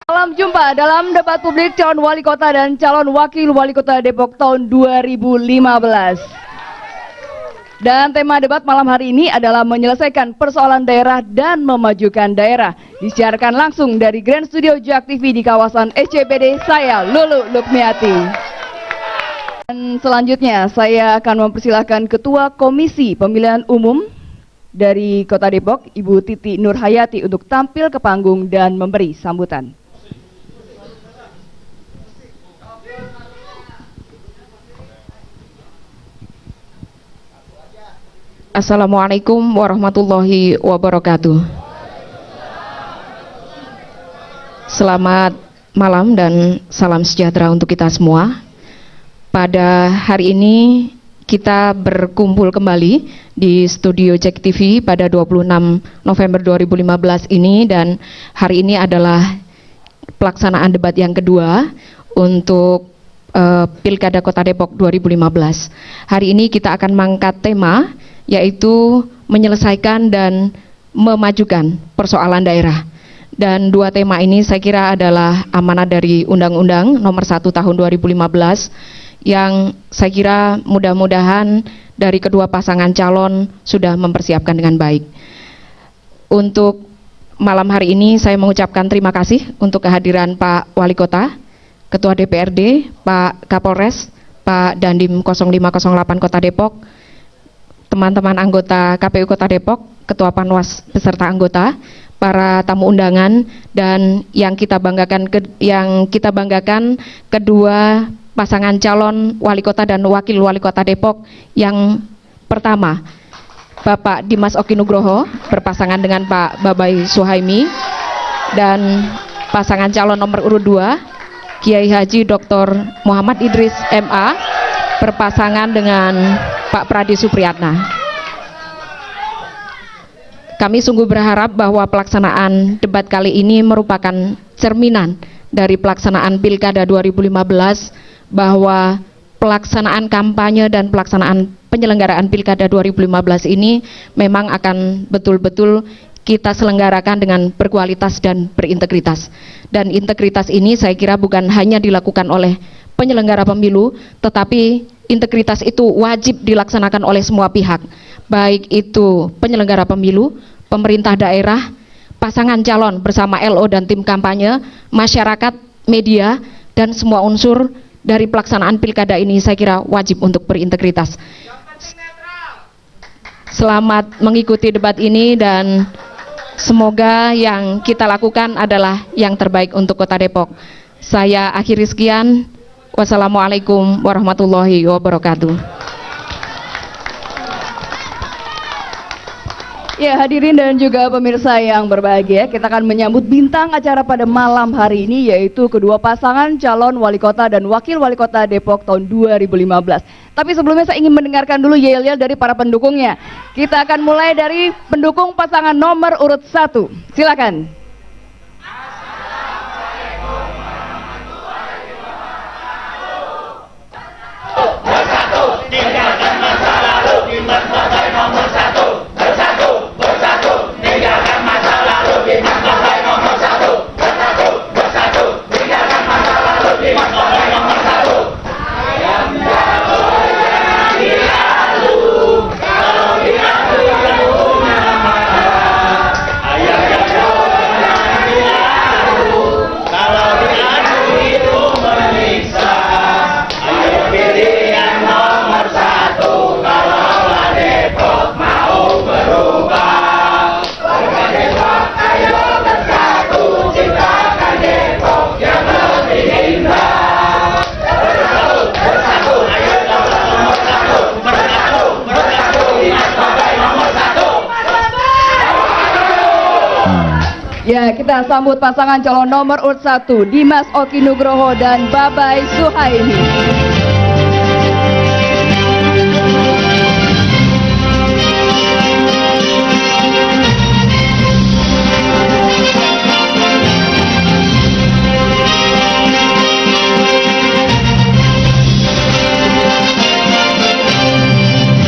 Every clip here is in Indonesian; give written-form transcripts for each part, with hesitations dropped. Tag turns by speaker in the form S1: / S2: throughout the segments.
S1: Salam jumpa dalam debat publik calon wali kota dan calon wakil wali kota Depok tahun 2015. Dan tema debat malam hari ini adalah menyelesaikan persoalan daerah dan memajukan daerah. Disiarkan langsung dari Grand Studio JAK TV di kawasan SCPD, saya Lulu Lukmiati. Dan selanjutnya saya akan mempersilahkan Ketua Komisi Pemilihan Umum dari Kota Depok, Ibu Titi Nurhayati, untuk tampil ke panggung dan memberi sambutan.
S2: Assalamualaikum warahmatullahi wabarakatuh. Selamat malam dan salam sejahtera untuk kita semua. Pada hari ini kita berkumpul kembali di studio JAK TV pada 26 November 2015 ini, dan hari ini adalah pelaksanaan debat yang kedua untuk Pilkada Kota Depok 2015. Hari ini kita akan mengangkat tema yaitu menyelesaikan dan memajukan persoalan daerah. Dan dua tema ini saya kira adalah amanat dari Undang-Undang Nomor 1 Tahun 2015 yang saya kira mudah-mudahan dari kedua pasangan calon sudah mempersiapkan dengan baik. Untuk malam hari ini saya mengucapkan terima kasih untuk kehadiran Pak Wali Kota, Ketua DPRD, Pak Kapolres, Pak Dandim 0508 Kota Depok, teman-teman anggota KPU Kota Depok, Ketua Panwas beserta anggota, para tamu undangan, dan yang kita banggakan kedua pasangan calon wali kota dan wakil wali kota Depok. Yang pertama, Bapak Dimas Oki Nugroho berpasangan dengan Pak Babai Suhaimi, dan pasangan calon nomor urut 2 Kiai Haji Dr. Muhammad Idris MA berpasangan dengan Pak Pradi Supriyatna. Kami sungguh berharap bahwa pelaksanaan debat kali ini merupakan cerminan dari pelaksanaan Pilkada 2015, bahwa pelaksanaan kampanye dan pelaksanaan penyelenggaraan Pilkada 2015 ini memang akan betul-betul kita selenggarakan dengan berkualitas dan berintegritas. Dan integritas ini saya kira bukan hanya dilakukan oleh penyelenggara pemilu, tetapi integritas itu wajib dilaksanakan oleh semua pihak, baik itu penyelenggara pemilu, pemerintah daerah, pasangan calon bersama LO dan tim kampanye, masyarakat, media, dan semua unsur dari pelaksanaan pilkada ini saya kira wajib untuk berintegritas. Selamat mengikuti debat ini dan semoga yang kita lakukan adalah yang terbaik untuk Kota Depok. Saya akhiri sekian. Wassalamualaikum warahmatullahi wabarakatuh.
S1: Ya, hadirin dan juga pemirsa yang berbahagia, kita akan menyambut bintang acara pada malam hari ini, yaitu kedua pasangan calon wali kota dan wakil wali kota Depok tahun 2015. Tapi sebelumnya saya ingin mendengarkan dulu yel-yel dari para pendukungnya. Kita akan mulai dari pendukung pasangan nomor urut 1. Silakan. Ya, kita sambut pasangan calon nomor urut 1, Dimas Oki Nugroho dan Babai Suhaimi.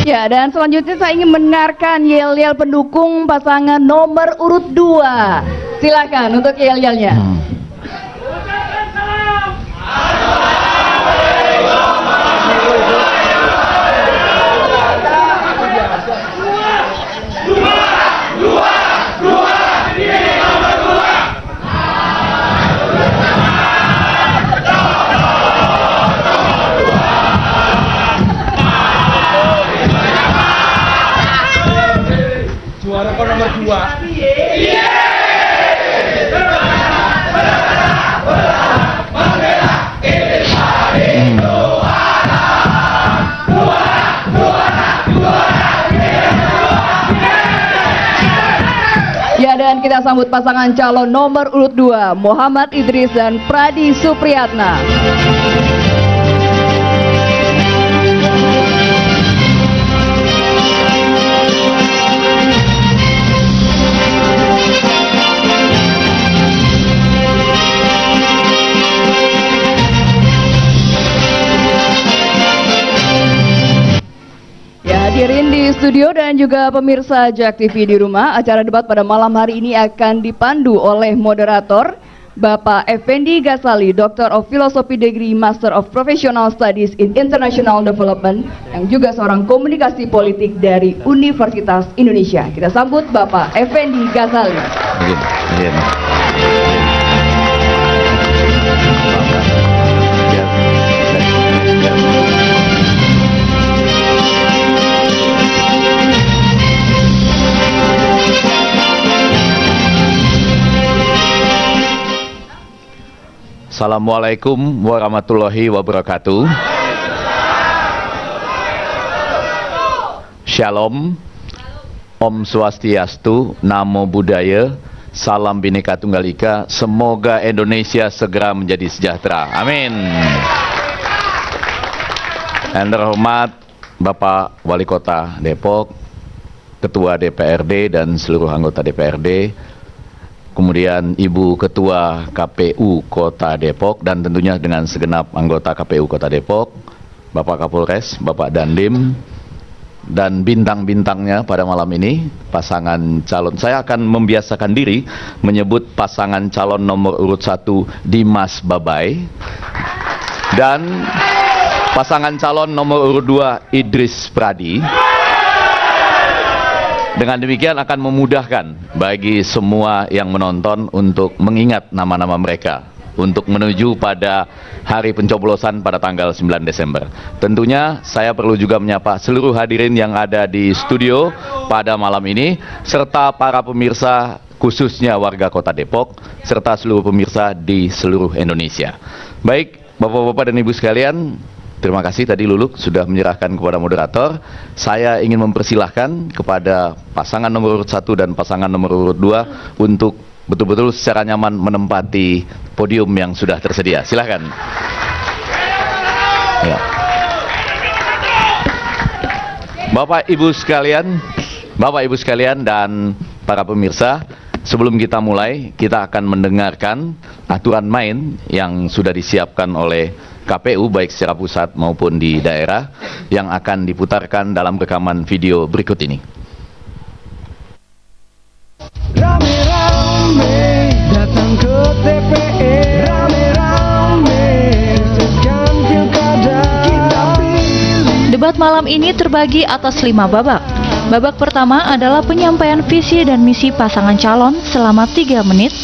S1: Ya, dan selanjutnya saya ingin mendengarkan yel-yel pendukung pasangan nomor urut 2. Silakan untuk yel-yelnya. kita sambut pasangan calon nomor urut 2, Muhammad Idris dan Pradi Supriyatna. Hadirin di studio dan juga pemirsa JAK TV di rumah, acara debat pada malam hari ini akan dipandu oleh moderator Bapak Effendi Ghazali, Doctor of Philosophy Degree, Master of Professional Studies in International Development, yang juga seorang komunikasi politik dari Universitas Indonesia. Kita sambut Bapak Effendi Ghazali.
S3: Assalamualaikum warahmatullahi wabarakatuh. Shalom, Om Swastiastu, Namo Buddhaya, Salam Bhinneka Tunggal Ika. Semoga Indonesia segera menjadi sejahtera. Amin. Yang terhormat Bapak Wali Kota Depok, Ketua DPRD dan seluruh anggota DPRD, kemudian Ibu Ketua KPU Kota Depok, dan tentunya dengan segenap anggota KPU Kota Depok, Bapak Kapolres, Bapak Dandim, dan bintang-bintangnya pada malam ini, pasangan calon. Saya akan membiasakan diri menyebut pasangan calon nomor urut 1 Dimas Babai, dan pasangan calon nomor urut 2 Idris Pradi. Dengan demikian akan memudahkan bagi semua yang menonton untuk mengingat nama-nama mereka untuk menuju pada hari pencoblosan pada tanggal 9 Desember. Tentunya saya perlu juga menyapa seluruh hadirin yang ada di studio pada malam ini, serta para pemirsa khususnya warga Kota Depok, serta seluruh pemirsa di seluruh Indonesia. Baik, Bapak-bapak dan Ibu sekalian, terima kasih tadi Luluk sudah menyerahkan kepada moderator. Saya ingin mempersilahkan kepada pasangan nomor urut 1 dan pasangan nomor urut 2 untuk betul-betul secara nyaman menempati podium yang sudah tersedia. Silahkan. Ya. Bapak Ibu sekalian dan para pemirsa, sebelum kita mulai, kita akan mendengarkan aturan main yang sudah disiapkan oleh KPU baik secara pusat maupun di daerah yang akan diputarkan dalam rekaman video berikut ini.
S4: Rame-rame datang ke TPS, rame-rame sukseskan pilkada. Kita pilih.
S5: Debat malam ini terbagi atas 5 babak. Babak pertama adalah penyampaian visi dan misi pasangan calon selama 3 menit,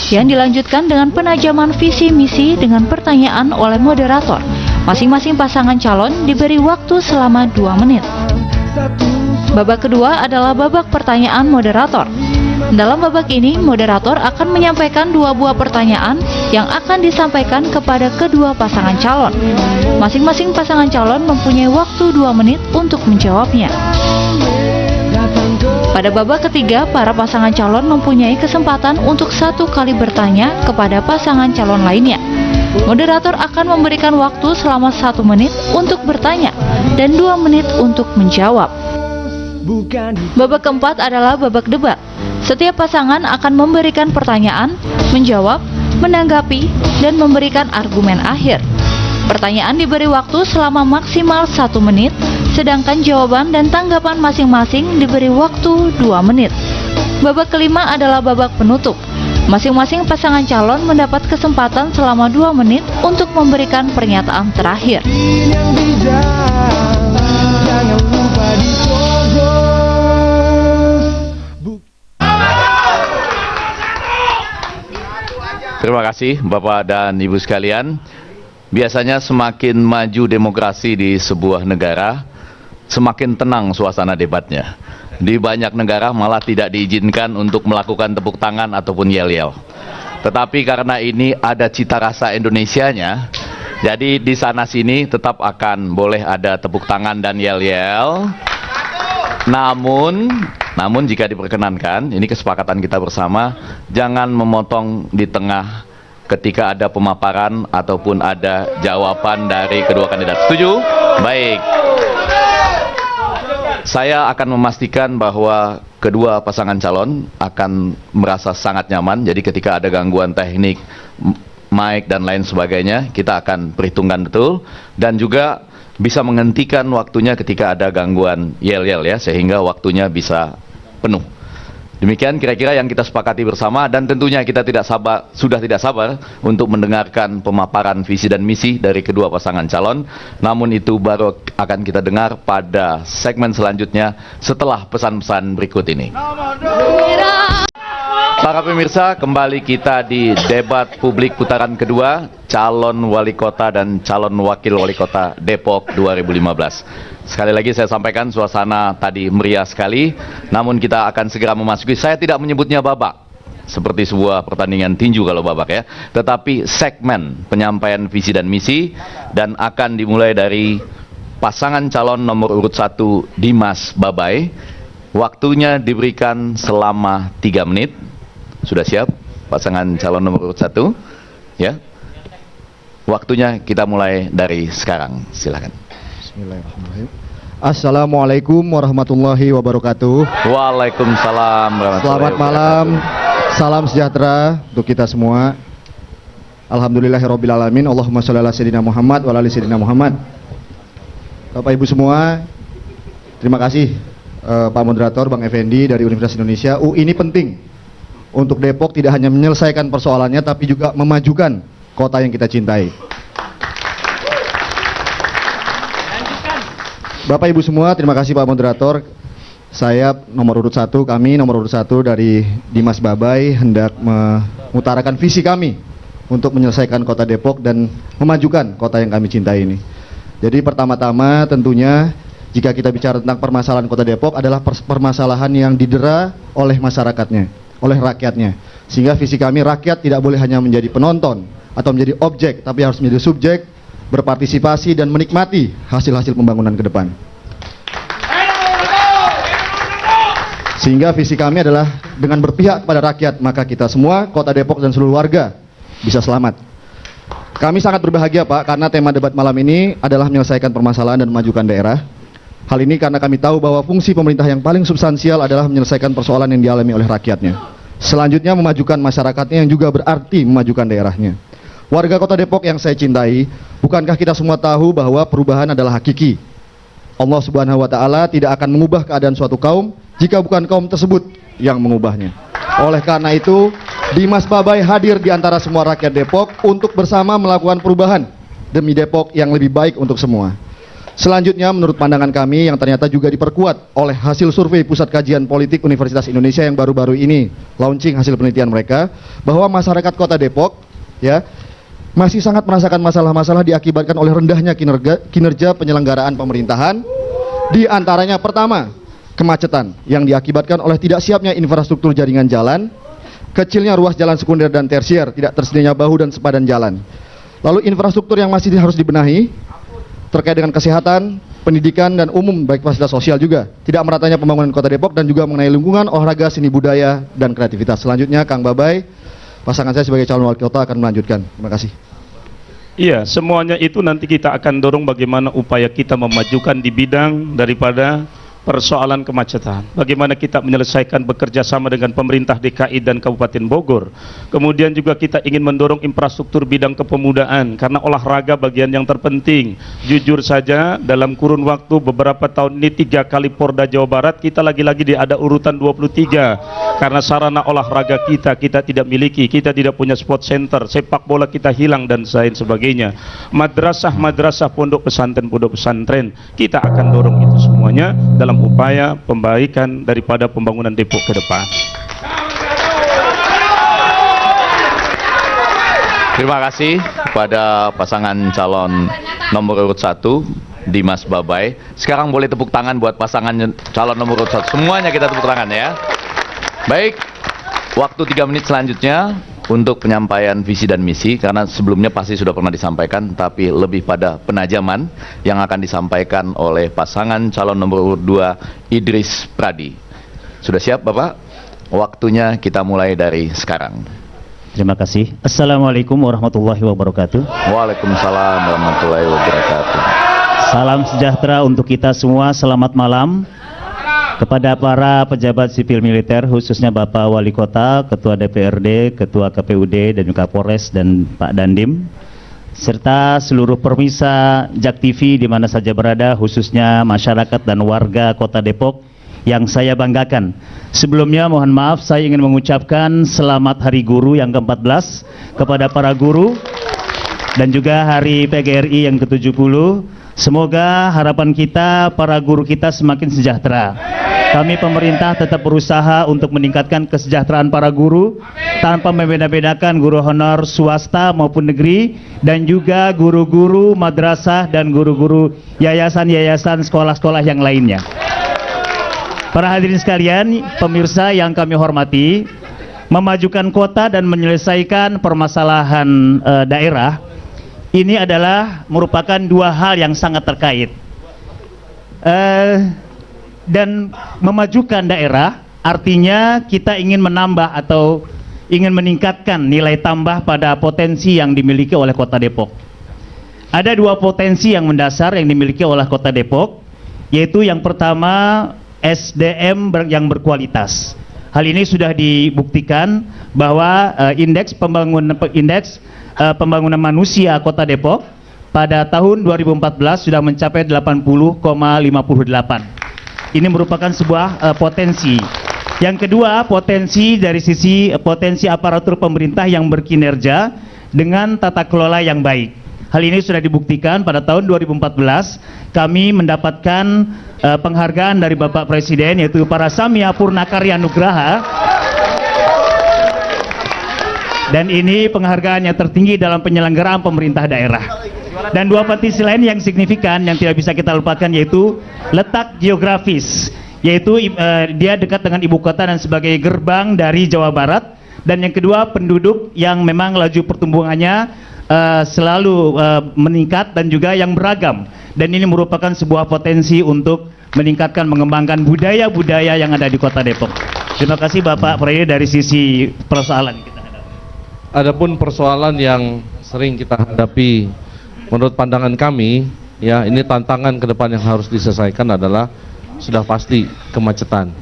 S5: yang dilanjutkan dengan penajaman visi misi dengan pertanyaan oleh moderator. Masing-masing pasangan calon diberi waktu selama 2 menit. Babak kedua adalah babak pertanyaan moderator. Dalam babak ini, moderator akan menyampaikan 2 buah pertanyaan yang akan disampaikan kepada kedua pasangan calon. Masing-masing pasangan calon mempunyai waktu 2 menit untuk menjawabnya. Pada babak ketiga, para pasangan calon mempunyai kesempatan untuk 1 kali bertanya kepada pasangan calon lainnya. Moderator akan memberikan waktu selama 1 menit untuk bertanya dan 2 menit untuk menjawab. Babak keempat adalah babak debat. Setiap pasangan akan memberikan pertanyaan, menjawab, menanggapi, dan memberikan argumen akhir. Pertanyaan diberi waktu selama maksimal 1 menit, sedangkan jawaban dan tanggapan masing-masing diberi waktu 2 menit. Babak kelima adalah babak penutup. Masing-masing pasangan calon mendapat kesempatan selama 2 menit untuk memberikan pernyataan terakhir.
S4: Yang bijak, jangan lupa dicoblos.
S3: Terima kasih Bapak dan Ibu sekalian. Biasanya semakin maju demokrasi di sebuah negara, semakin tenang suasana debatnya. Di banyak negara malah tidak diizinkan untuk melakukan tepuk tangan ataupun yel-yel. Tetapi karena ini ada cita rasa Indonesianya, jadi di sana sini tetap akan boleh ada tepuk tangan dan yel-yel. Namun Namun jika diperkenankan, ini kesepakatan kita bersama, jangan memotong di tengah ketika ada pemaparan ataupun ada jawaban dari kedua kandidat. Setuju? Baik. Saya akan memastikan bahwa kedua pasangan calon akan merasa sangat nyaman. Jadi ketika ada gangguan teknik, mic dan lain sebagainya, kita akan perhitungkan betul. Dan juga bisa menghentikan waktunya ketika ada gangguan yel-yel ya, sehingga waktunya bisa penuh. Demikian kira-kira yang kita sepakati bersama, dan tentunya kita sudah tidak sabar untuk mendengarkan pemaparan visi dan misi dari kedua pasangan calon. Namun itu baru akan kita dengar pada segmen selanjutnya setelah pesan-pesan berikut ini. Para pemirsa, kembali kita di debat publik putaran kedua, calon wali kota dan calon wakil wali kota Depok 2015. Sekali lagi saya sampaikan suasana tadi meriah sekali, namun kita akan segera memasuki, saya tidak menyebutnya babak, seperti sebuah pertandingan tinju kalau babak ya, tetapi segmen penyampaian visi dan misi, dan akan dimulai dari pasangan calon nomor urut 1 Dimas Babai. Waktunya diberikan selama 3 menit. Sudah siap pasangan calon nomor urut 1? Ya. Waktunya kita mulai dari sekarang. Silakan.
S6: Bismillahirrahmanirrahim. Assalamualaikum warahmatullahi wabarakatuh.
S3: Waalaikumsalam warahmatullahi
S6: Selamat malam. Salam sejahtera untuk kita semua. Alhamdulillahirrabbilalamin. Allahumma sholli ala sayyidina Muhammad wa ala ali sayyidina Muhammad. Bapak Ibu semua, terima kasih Pak Moderator Bang Effendi dari Universitas Indonesia. UI ini penting untuk Depok, tidak hanya menyelesaikan persoalannya tapi juga memajukan kota yang kita cintai. Bapak Ibu semua, terima kasih Pak Moderator. Saya nomor urut 1, kami nomor urut 1 dari Dimas Babai hendak mengutarakan visi kami untuk menyelesaikan kota Depok dan memajukan kota yang kami cintai ini. Jadi pertama-tama tentunya jika kita bicara tentang permasalahan kota Depok adalah permasalahan yang didera oleh masyarakatnya, oleh rakyatnya. Sehingga visi kami, rakyat tidak boleh hanya menjadi penonton atau menjadi objek, tapi harus menjadi subjek, berpartisipasi dan menikmati hasil-hasil pembangunan ke depan. Sehingga visi kami adalah dengan berpihak kepada rakyat, maka kita semua, kota Depok dan seluruh warga bisa selamat. Kami sangat berbahagia Pak, karena tema debat malam ini adalah menyelesaikan permasalahan dan memajukan daerah. Hal ini karena kami tahu bahwa fungsi pemerintah yang paling substansial adalah menyelesaikan persoalan yang dialami oleh rakyatnya. Selanjutnya memajukan masyarakatnya yang juga berarti memajukan daerahnya. Warga kota Depok yang saya cintai, bukankah kita semua tahu bahwa perubahan adalah hakiki? Allah Subhanahu wa Ta'ala tidak akan mengubah keadaan suatu kaum jika bukan kaum tersebut yang mengubahnya. Oleh karena itu, Dimas Babai hadir di antara semua rakyat Depok untuk bersama melakukan perubahan demi Depok yang lebih baik untuk semua. Selanjutnya, menurut pandangan kami yang ternyata juga diperkuat oleh hasil survei Pusat Kajian Politik Universitas Indonesia yang baru-baru ini launching hasil penelitian mereka, bahwa masyarakat kota Depok ya masih sangat merasakan masalah-masalah diakibatkan oleh rendahnya kinerja penyelenggaraan pemerintahan. Di antaranya pertama, kemacetan yang diakibatkan oleh tidak siapnya infrastruktur jaringan jalan, kecilnya ruas jalan sekunder dan tersier, tidak tersedianya bahu dan sepadan jalan. Lalu infrastruktur yang masih harus dibenahi terkait dengan kesehatan, pendidikan dan umum, baik fasilitas sosial juga. Tidak meratanya pembangunan kota Depok dan juga mengenai lingkungan, olahraga, seni budaya dan kreativitas. Selanjutnya Kang Babai, pasangan saya sebagai calon wali kota akan melanjutkan. Terima kasih.
S7: Iya, semuanya itu nanti kita akan dorong bagaimana upaya kita memajukan di bidang daripada persoalan kemacetan. Bagaimana kita menyelesaikan bekerja sama dengan pemerintah DKI dan Kabupaten Bogor. Kemudian juga kita ingin mendorong infrastruktur bidang kepemudaan, karena olahraga bagian yang terpenting. Jujur saja, dalam kurun waktu beberapa tahun ini 3 kali Porda Jawa Barat kita lagi-lagi ada urutan 23. Karena sarana olahraga kita tidak miliki, kita tidak punya sport center, sepak bola kita hilang dan lain sebagainya. Madrasah-madrasah, pondok pesantren, kita akan dorong itu semuanya dalam upaya pembaikan daripada pembangunan Depok ke depan.
S3: Terima kasih kepada pasangan calon nomor urut 1 Dimas Babai. Sekarang boleh tepuk tangan buat pasangan calon nomor urut 1. Semuanya kita tepuk tangan ya. Baik, waktu 3 menit selanjutnya untuk penyampaian visi dan misi, karena sebelumnya pasti sudah pernah disampaikan, tapi lebih pada penajaman yang akan disampaikan oleh pasangan calon nomor urut 2 Idris Pradi. Sudah siap Bapak? Waktunya kita mulai dari sekarang.
S8: Terima kasih. Assalamualaikum warahmatullahi wabarakatuh.
S3: Waalaikumsalam warahmatullahi wabarakatuh.
S8: Salam sejahtera untuk kita semua. Selamat malam kepada para pejabat sipil militer, khususnya Bapak Wali Kota, Ketua DPRD, Ketua KPUD, dan juga Polres dan Pak Dandim, serta seluruh permisa JAK TV di mana saja berada, khususnya masyarakat dan warga Kota Depok yang saya banggakan. Sebelumnya mohon maaf, saya ingin mengucapkan selamat Hari Guru yang ke-14 kepada para guru dan juga Hari PGRI yang ke-70. Semoga harapan kita, para guru kita semakin sejahtera. Kami pemerintah tetap berusaha untuk meningkatkan kesejahteraan para guru tanpa membeda-bedakan guru honor swasta maupun negeri, dan juga guru-guru madrasah dan guru-guru yayasan-yayasan sekolah-sekolah yang lainnya. Para hadirin sekalian, pemirsa yang kami hormati, memajukan kota dan menyelesaikan permasalahan daerah ini adalah merupakan dua hal yang sangat terkait. Dan memajukan daerah artinya kita ingin menambah atau ingin meningkatkan nilai tambah pada potensi yang dimiliki oleh Kota Depok. Ada dua potensi yang mendasar yang dimiliki oleh Kota Depok, yaitu yang pertama SDM yang berkualitas. Hal ini sudah dibuktikan bahwa indeks pembangunan manusia Kota Depok pada tahun 2014 sudah mencapai 80,58. Ini merupakan sebuah potensi. Yang kedua, potensi dari sisi potensi aparatur pemerintah yang berkinerja dengan tata kelola yang baik. Hal ini sudah dibuktikan pada tahun 2014 kami mendapatkan penghargaan dari Bapak Presiden, yaitu para Samya Purnakarya Nugraha, dan ini penghargaan yang tertinggi dalam penyelenggaraan pemerintah daerah. Dan dua potensi lain yang signifikan yang tidak bisa kita lupakan yaitu letak geografis, yaitu dia dekat dengan ibu kota dan sebagai gerbang dari Jawa Barat. Dan yang kedua, penduduk yang memang laju pertumbuhannya selalu meningkat dan juga yang beragam. Dan ini merupakan sebuah potensi untuk meningkatkan, mengembangkan budaya-budaya yang ada di Kota Depok. Terima kasih Bapak Presiden dari sisi persoalan kita.
S9: Adapun persoalan yang sering kita hadapi, menurut pandangan kami, ya ini tantangan ke depan yang harus diselesaikan adalah sudah pasti kemacetan.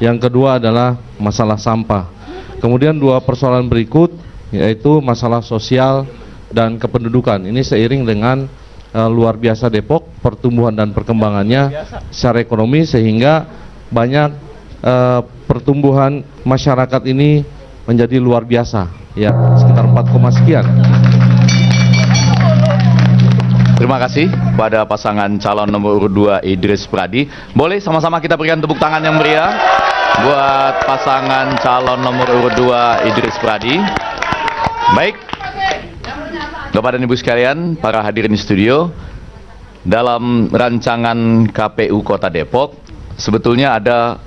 S9: Yang kedua adalah masalah sampah. Kemudian dua persoalan berikut yaitu masalah sosial dan kependudukan. Ini seiring dengan luar biasa Depok pertumbuhan dan perkembangannya secara ekonomi, sehingga banyak pertumbuhan masyarakat ini menjadi luar biasa, ya sekitar 4, sekian.
S3: Terima kasih pada pasangan calon nomor urut 2 Idris Pradi. Boleh sama-sama kita berikan tepuk tangan yang meriah buat pasangan calon nomor urut 2 Idris Pradi. Baik, Bapak dan Ibu sekalian, para hadirin di studio, dalam rancangan KPU Kota Depok sebetulnya ada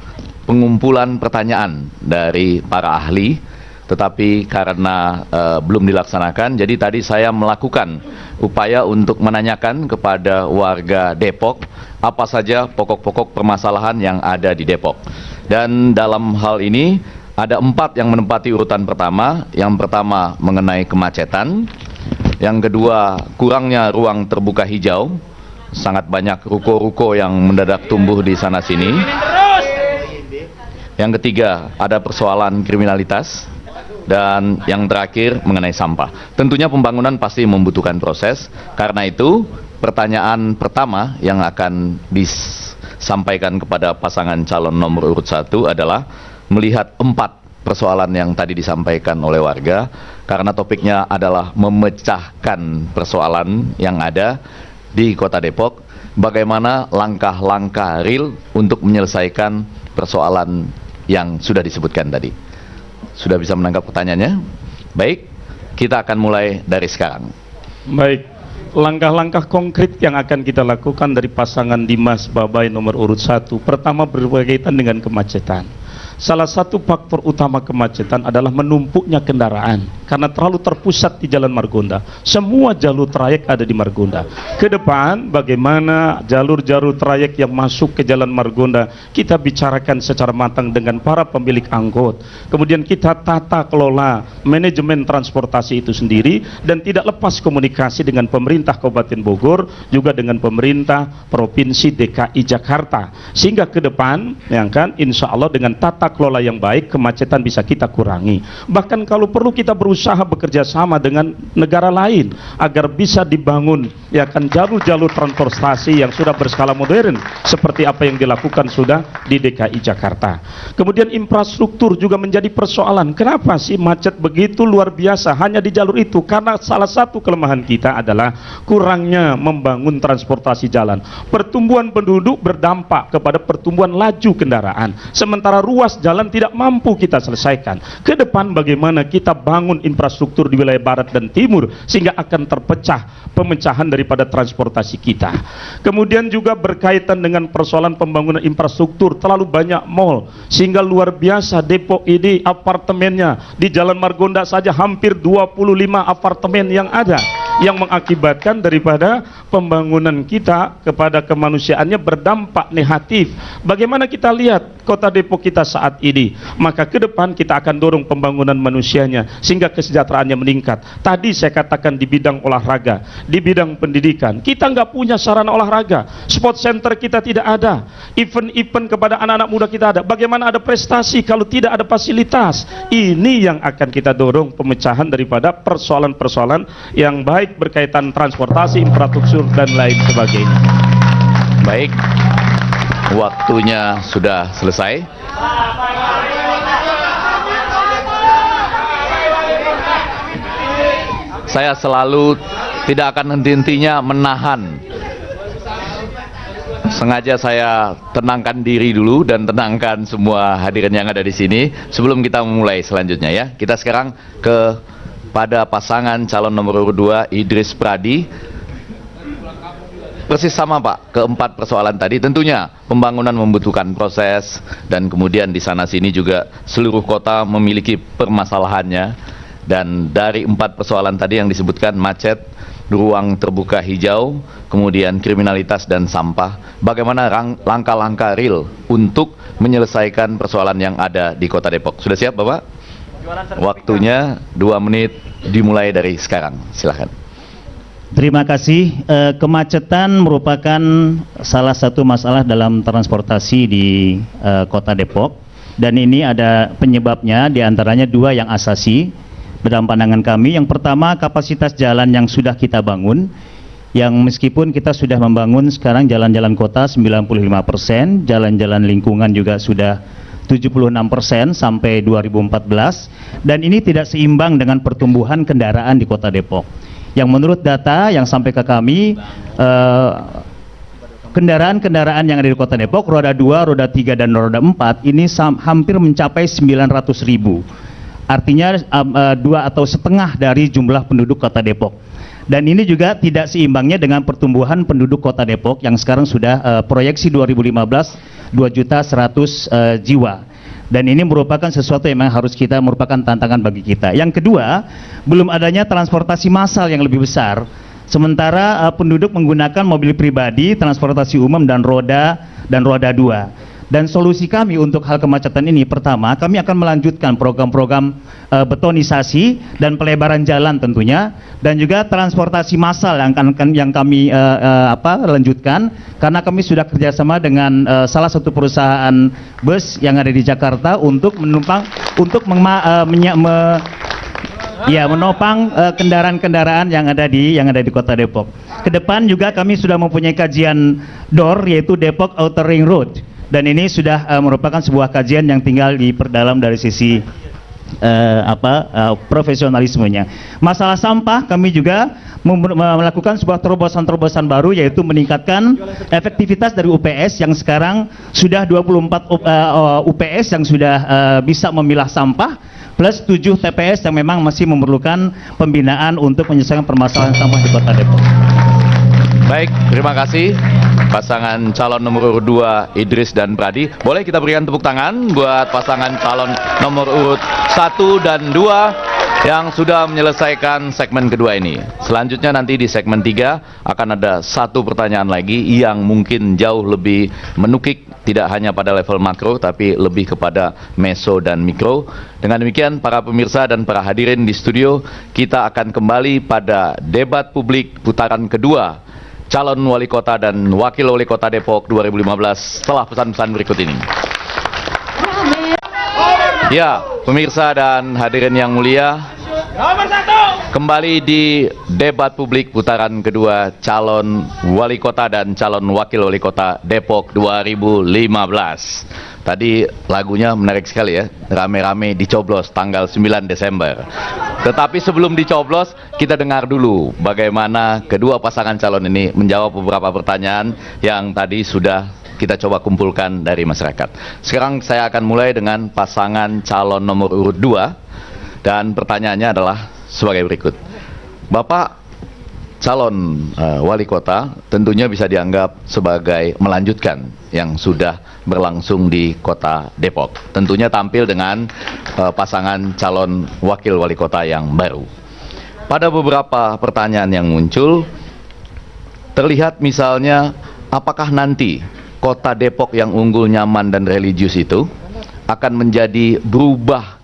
S3: pengumpulan pertanyaan dari para ahli, tetapi karena belum dilaksanakan, jadi tadi saya melakukan upaya untuk menanyakan kepada warga Depok apa saja pokok-pokok permasalahan yang ada di Depok. Dan dalam hal ini ada 4 yang menempati urutan pertama. Yang pertama mengenai kemacetan, yang kedua kurangnya ruang terbuka hijau, sangat banyak ruko-ruko yang mendadak tumbuh di sana sini. Yang ketiga ada persoalan kriminalitas, dan yang terakhir mengenai sampah. Tentunya pembangunan pasti membutuhkan proses. Karena itu pertanyaan pertama yang akan disampaikan kepada pasangan calon nomor urut 1 adalah melihat 4 persoalan yang tadi disampaikan oleh warga, karena topiknya adalah memecahkan persoalan yang ada di Kota Depok, bagaimana langkah-langkah real untuk menyelesaikan persoalan yang sudah disebutkan tadi. Sudah bisa menangkap pertanyaannya? Baik, kita akan mulai dari sekarang.
S7: Baik, langkah-langkah konkret yang akan kita lakukan dari pasangan Dimas Babai nomor urut 1. Pertama berkaitan dengan kemacetan. Salah satu faktor utama kemacetan adalah menumpuknya kendaraan. karena terlalu terpusat di Jalan Margonda. Semua jalur trayek ada di Margonda. Ke depan bagaimana jalur-jalur trayek yang masuk ke Jalan Margonda kita bicarakan secara matang dengan para pemilik angkut. Kemudian kita tata kelola manajemen transportasi itu sendiri, dan tidak lepas komunikasi dengan pemerintah Kabupaten Bogor juga dengan pemerintah Provinsi DKI Jakarta, sehingga ke depan ya kan insya Allah dengan tata kelola yang baik kemacetan bisa kita kurangi. Bahkan kalau perlu kita berusaha bekerja sama dengan negara lain agar bisa dibangun ya kan jalur-jalur transportasi yang sudah berskala modern seperti apa yang dilakukan sudah di DKI Jakarta. Kemudian infrastruktur juga menjadi persoalan. Kenapa sih macet begitu luar biasa hanya di jalur itu? Karena salah satu kelemahan kita adalah kurangnya membangun transportasi jalan. Pertumbuhan penduduk berdampak kepada pertumbuhan laju kendaraan, sementara ruas jalan tidak mampu kita selesaikan. Ke depan bagaimana kita bangun infrastruktur di wilayah barat dan timur sehingga akan terpecah pemecahan daripada transportasi kita. Kemudian juga berkaitan dengan persoalan pembangunan infrastruktur, terlalu banyak mall sehingga luar biasa. Depok ini apartemennya di Jalan Margonda saja hampir 25 apartemen yang ada, yang mengakibatkan daripada pembangunan kita kepada kemanusiaannya berdampak negatif. Bagaimana kita lihat kota Depok kita saat ini, maka ke depan kita akan dorong pembangunan manusianya sehingga kesejahteraannya meningkat. Tadi saya katakan di bidang olahraga, di bidang pendidikan kita nggak punya sarana olahraga, sport center kita tidak ada, event-event kepada anak-anak muda kita ada. Bagaimana ada prestasi kalau tidak ada fasilitas? Ini yang akan kita dorong pemecahan daripada persoalan-persoalan yang baik berkaitan transportasi, infrastruktur dan lain sebagainya.
S3: Baik, waktunya sudah selesai. Saya selalu tidak akan henti-hentinya menahan. Sengaja saya tenangkan diri dulu dan tenangkan semua hadirin yang ada di sini sebelum kita memulai selanjutnya ya. Kita sekarang pada pasangan calon nomor urut 2 Idris Pradi. Persis sama Pak, keempat persoalan tadi tentunya pembangunan membutuhkan proses, dan kemudian di sana sini juga seluruh kota memiliki permasalahannya. Dan dari 4 persoalan tadi yang disebutkan, macet, ruang terbuka hijau, kemudian kriminalitas dan sampah, bagaimana langkah-langkah real untuk menyelesaikan persoalan yang ada di Kota Depok? Sudah siap Bapak? Waktunya 2 menit dimulai dari sekarang, silahkan.
S8: Terima kasih. Kemacetan merupakan salah satu masalah dalam transportasi di Kota Depok, dan ini ada penyebabnya, diantaranya 2 yang asasi dalam pandangan kami. Yang pertama, kapasitas jalan yang sudah kita bangun, yang meskipun kita sudah membangun sekarang jalan-jalan kota 95%, jalan-jalan lingkungan juga sudah 76% sampai 2014, dan ini tidak seimbang dengan pertumbuhan kendaraan di Kota Depok. Yang menurut data yang sampai ke kami, kendaraan-kendaraan yang ada di Kota Depok, roda 2, roda 3, dan roda 4 ini hampir mencapai 900.000. Artinya 2 atau setengah dari jumlah penduduk Kota Depok. Dan ini juga tidak seimbangnya dengan pertumbuhan penduduk Kota Depok yang sekarang sudah proyeksi 2015 2.100.000 jiwa. Dan ini merupakan sesuatu yang memang harus kita merupakan tantangan bagi kita. Yang kedua, belum adanya transportasi massal yang lebih besar. Sementara penduduk menggunakan mobil pribadi, transportasi umum dan roda 2. Dan solusi kami untuk hal kemacetan ini, pertama, kami akan melanjutkan program-program betonisasi dan pelebaran jalan tentunya, dan juga transportasi massal yang kami lanjutkan, karena kami sudah kerjasama dengan salah satu perusahaan bus yang ada di Jakarta untuk menopang kendaraan-kendaraan yang ada di Kota Depok. Kedepan juga kami sudah mempunyai kajian DOR, yaitu Depok Outer Ring Road. Dan ini sudah merupakan sebuah kajian yang tinggal diperdalam dari sisi profesionalismenya. Masalah sampah, kami juga melakukan sebuah terobosan-terobosan baru, yaitu meningkatkan efektivitas dari UPS yang sekarang sudah 24 UPS yang sudah bisa memilah sampah, plus 7 TPS yang memang masih memerlukan pembinaan untuk menyelesaikan permasalahan sampah di Kota Depok.
S3: Baik, terima kasih pasangan calon nomor urut 2 Idris dan Pradi. Boleh kita berikan tepuk tangan buat pasangan calon nomor urut 1 dan 2 yang sudah menyelesaikan segmen kedua ini. Selanjutnya nanti di segmen 3 akan ada satu pertanyaan lagi yang mungkin jauh lebih menukik, tidak hanya pada level makro tapi lebih kepada meso dan mikro. Dengan demikian para pemirsa dan para hadirin di studio, kita akan kembali pada debat publik putaran kedua calon wali kota dan wakil wali kota Depok 2015 setelah pesan-pesan berikut ini. Ya, pemirsa dan hadirin yang mulia, kembali di debat publik putaran kedua calon wali kota dan calon wakil wali kota Depok 2015. Tadi lagunya menarik sekali ya, rame-rame dicoblos tanggal 9 Desember. Tetapi sebelum dicoblos, kita dengar dulu bagaimana kedua pasangan calon ini menjawab beberapa pertanyaan yang tadi sudah kita coba kumpulkan dari masyarakat. Sekarang saya akan mulai dengan pasangan calon nomor urut 2 dan pertanyaannya adalah sebagai berikut. Bapak calon wali kota tentunya bisa dianggap sebagai melanjutkan yang sudah berlangsung di kota Depok. Tentunya tampil dengan pasangan calon wakil wali kota yang baru. Pada beberapa pertanyaan yang muncul, terlihat misalnya apakah nanti kota Depok yang unggul, nyaman, dan religius itu akan menjadi berubah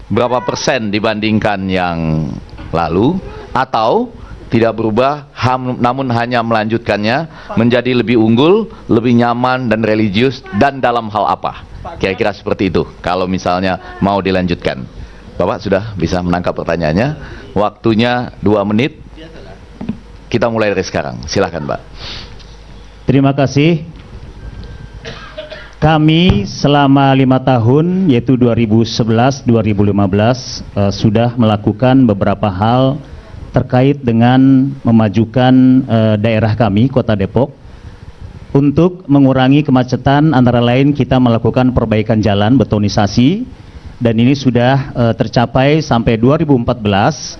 S3: berapa persen dibandingkan yang lalu, atau tidak berubah namun hanya melanjutkannya menjadi lebih unggul, lebih nyaman, dan religius, dan dalam hal apa? Kira-kira seperti itu kalau misalnya mau dilanjutkan. Bapak sudah bisa menangkap pertanyaannya. Waktunya 2 menit. Kita mulai dari sekarang. Silahkan, Pak.
S8: Terima kasih. Kami selama 5 tahun, yaitu 2011-2015, sudah melakukan beberapa hal terkait dengan memajukan daerah kami, Kota Depok, untuk mengurangi kemacetan. Antara lain kita melakukan perbaikan jalan, betonisasi, dan ini sudah tercapai sampai 2014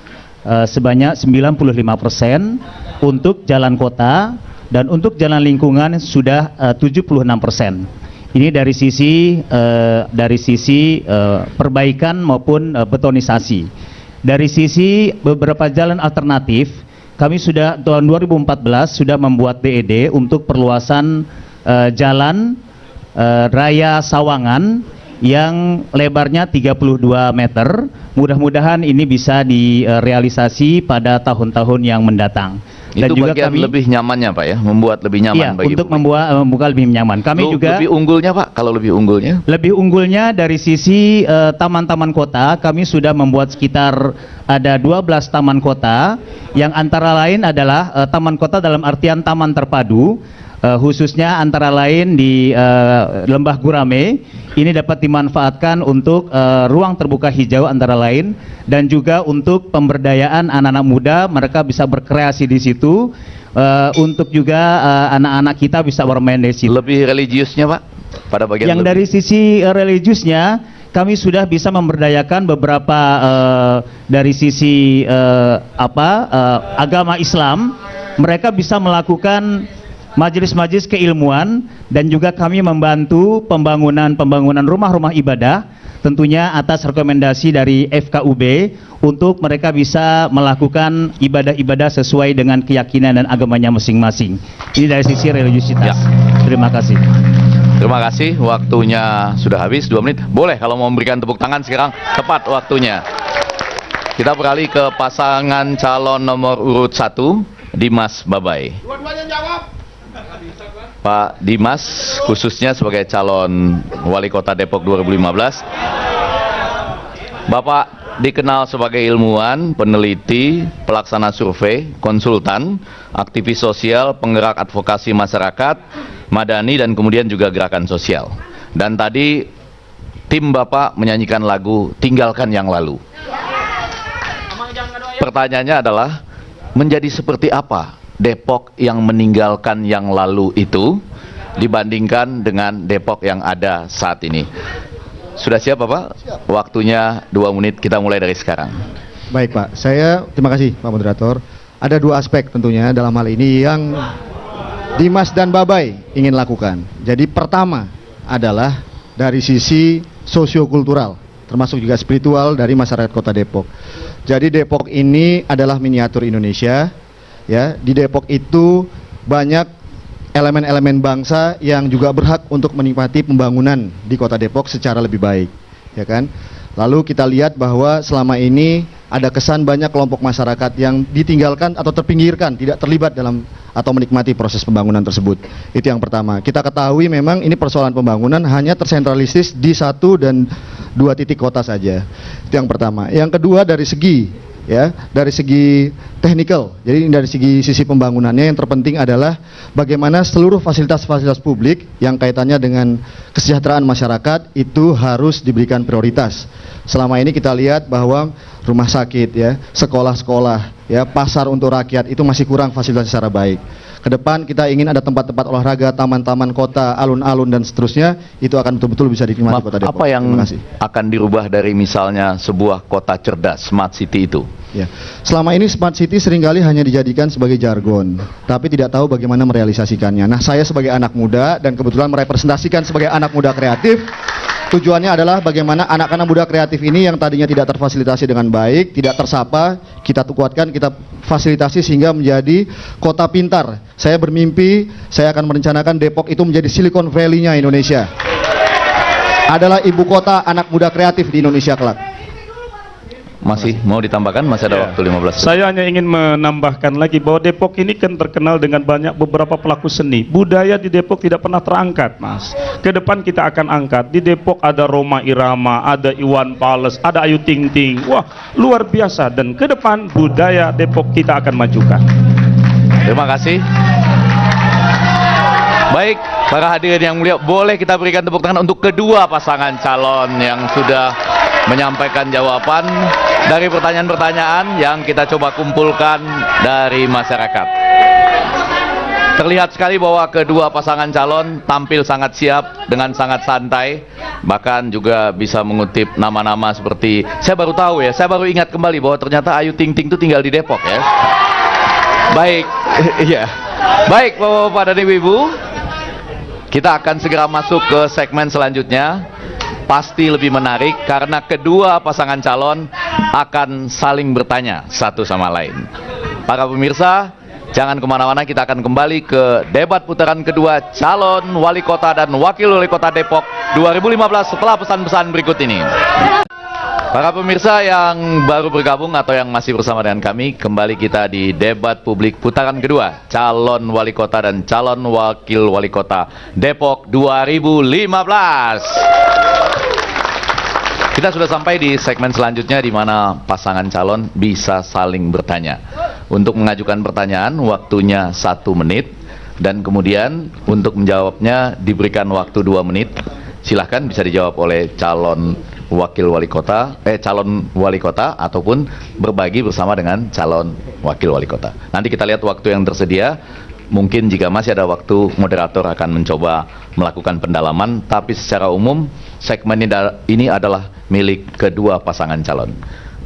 S8: sebanyak 95% untuk jalan kota, dan untuk jalan lingkungan sudah 76%. Ini dari sisi perbaikan maupun betonisasi. Dari sisi beberapa jalan alternatif, kami sudah tahun 2014 sudah membuat DED untuk perluasan jalan raya Sawangan yang lebarnya 32 meter. Mudah-mudahan ini bisa direalisasi pada tahun-tahun yang mendatang. Dan
S3: itu
S8: juga
S3: bagian
S8: kami
S3: lebih nyamannya, Pak ya, membuat lebih nyaman bagi
S8: untuk
S3: publik.
S8: membuka lebih nyaman. Kami juga
S3: lebih unggulnya, Pak, kalau lebih unggulnya?
S8: Lebih unggulnya dari sisi taman-taman kota, kami sudah membuat sekitar ada 12 taman kota, yang antara lain adalah taman kota dalam artian taman terpadu, khususnya antara lain di Lembah Gurame. Ini dapat dimanfaatkan untuk ruang terbuka hijau antara lain, dan juga untuk pemberdayaan anak-anak muda, mereka bisa berkreasi di situ, untuk juga anak-anak kita bisa bermain di situ.
S3: Lebih religiusnya, Pak, pada bagian
S8: yang
S3: lebih.
S8: dari sisi religiusnya, kami sudah bisa memberdayakan beberapa dari sisi agama Islam. Mereka bisa melakukan majelis-majelis keilmuan, dan juga kami membantu pembangunan rumah-rumah ibadah, tentunya atas rekomendasi dari FKUB, untuk mereka bisa melakukan ibadah-ibadah sesuai dengan keyakinan dan agamanya masing-masing. Ini dari sisi religiusitas.
S3: Ya.
S8: Terima kasih.
S3: Terima kasih, waktunya sudah habis, 2 menit. Boleh kalau mau memberikan tepuk tangan sekarang, tepat waktunya. Kita beralih ke pasangan calon nomor urut 1, Dimas Babai. Pak Dimas, khususnya sebagai calon wali kota Depok 2015, Bapak dikenal sebagai ilmuwan, peneliti, pelaksana survei, konsultan, aktivis sosial, penggerak advokasi masyarakat, madani, dan kemudian juga gerakan sosial. Dan tadi tim Bapak menyanyikan lagu Tinggalkan Yang Lalu. Pertanyaannya adalah, menjadi seperti apa Depok yang meninggalkan yang lalu itu dibandingkan dengan Depok yang ada saat ini? Sudah siap, Bapak? Waktunya 2 menit, kita mulai dari sekarang.
S6: Baik, Pak. Terima kasih, Pak Moderator. Ada 2 aspek tentunya dalam hal ini yang Dimas dan Babai ingin lakukan. Jadi pertama adalah dari sisi sosiokultural. termasuk juga spiritual dari masyarakat Kota Depok. Jadi Depok ini adalah miniatur Indonesia, ya. Di Depok itu banyak elemen-elemen bangsa yang juga berhak untuk menikmati pembangunan di Kota Depok secara lebih baik, ya kan? Lalu kita lihat bahwa selama ini ada kesan banyak kelompok masyarakat yang ditinggalkan atau terpinggirkan, tidak terlibat dalam atau menikmati proses pembangunan tersebut. Itu yang pertama. Kita ketahui memang ini persoalan pembangunan hanya tersentralistis di 1 dan 2 titik kota saja. Itu yang pertama. Yang kedua dari segi technical. Jadi dari sisi pembangunannya yang terpenting adalah bagaimana seluruh fasilitas-fasilitas publik yang kaitannya dengan kesejahteraan masyarakat itu harus diberikan prioritas. Selama ini kita lihat bahwa rumah sakit, ya, sekolah-sekolah, ya, pasar untuk rakyat itu masih kurang fasilitas secara baik. Ke depan kita ingin ada tempat-tempat olahraga, taman-taman kota, alun-alun dan seterusnya, itu akan betul-betul bisa dinikmati Kota Depok.
S3: Apa yang akan dirubah dari misalnya sebuah kota cerdas, smart city itu?
S6: Ya. Selama ini smart city seringkali hanya dijadikan sebagai jargon, tapi tidak tahu bagaimana merealisasikannya. Nah, saya sebagai anak muda dan kebetulan merepresentasikan sebagai anak muda kreatif, tujuannya adalah bagaimana anak-anak muda kreatif ini yang tadinya tidak terfasilitasi dengan baik, tidak tersapa, kita kuatkan, kita fasilitasi sehingga menjadi kota pintar. Saya bermimpi, saya akan merencanakan Depok itu menjadi Silicon Valley-nya Indonesia. Adalah ibu kota anak muda kreatif di Indonesia kelak.
S3: Masih mau ditambahkan? Masih ada waktu 15 menit.
S7: Saya hanya ingin menambahkan lagi bahwa Depok ini kan terkenal dengan banyak beberapa pelaku seni. Budaya di Depok tidak pernah terangkat, Mas. Ke depan kita akan angkat. Di Depok ada Roma Irama, ada Iwan Fals, ada Ayu Ting Ting. Wah, luar biasa. Dan ke depan budaya Depok kita akan majukan.
S3: Terima kasih. Baik, para hadirin yang mulia, boleh kita berikan tepuk tangan untuk kedua pasangan calon yang sudah menyampaikan jawaban dari pertanyaan-pertanyaan yang kita coba kumpulkan dari masyarakat. Terlihat sekali bahwa kedua pasangan calon tampil sangat siap dengan sangat santai, bahkan juga bisa mengutip nama-nama seperti, saya baru tahu ya, saya baru ingat kembali bahwa ternyata Ayu Ting Ting itu tinggal di Depok ya. Baik, iya. Baik Bapak-bapak dan Ibu-ibu, kita akan segera masuk ke segmen selanjutnya. Pasti lebih menarik karena kedua pasangan calon akan saling bertanya satu sama lain. Para pemirsa, jangan kemana-mana, kita akan kembali ke debat putaran kedua calon wali kota dan wakil wali kota Depok 2015 setelah pesan-pesan berikut ini. Para pemirsa yang baru bergabung atau yang masih bersama dengan kami, kembali kita di debat publik putaran kedua calon wali kota dan calon wakil wali kota Depok 2015. Kita sudah sampai di segmen selanjutnya di mana pasangan calon bisa saling bertanya. Untuk mengajukan pertanyaan waktunya 1 menit dan kemudian untuk menjawabnya diberikan waktu 2 menit. Silahkan bisa dijawab oleh calon wakil wali kota, calon wali kota ataupun berbagi bersama dengan calon wakil wali kota. Nanti kita lihat waktu yang tersedia. Mungkin jika masih ada waktu, moderator akan mencoba melakukan pendalaman, tapi secara umum segmen ini adalah milik kedua pasangan calon.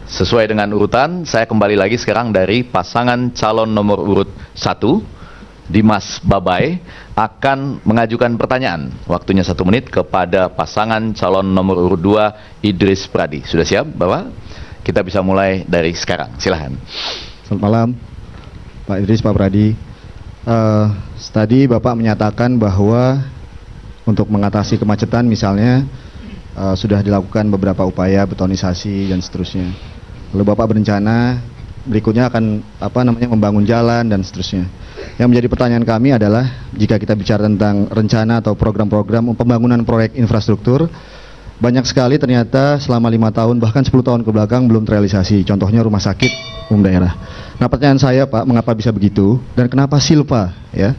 S3: Sesuai dengan urutan, saya kembali lagi sekarang dari pasangan calon nomor urut 1, Dimas Babai, akan mengajukan pertanyaan. Waktunya 1 menit kepada pasangan calon nomor urut 2, Idris Pradi. Sudah siap, Bapak? Kita bisa mulai dari sekarang. Silahkan.
S6: Selamat malam, Pak Idris, Pak Pradi. Tadi Bapak menyatakan bahwa untuk mengatasi kemacetan misalnya sudah dilakukan beberapa upaya betonisasi dan seterusnya. Lalu Bapak berencana berikutnya akan membangun jalan dan seterusnya. Yang menjadi pertanyaan kami adalah jika kita bicara tentang rencana atau program-program pembangunan proyek infrastruktur, banyak sekali ternyata selama 5 tahun bahkan 10 tahun ke belakang belum terrealisasi. Contohnya rumah sakit umum daerah. Nah, pertanyaan saya Pak, mengapa bisa begitu dan kenapa Silpa ya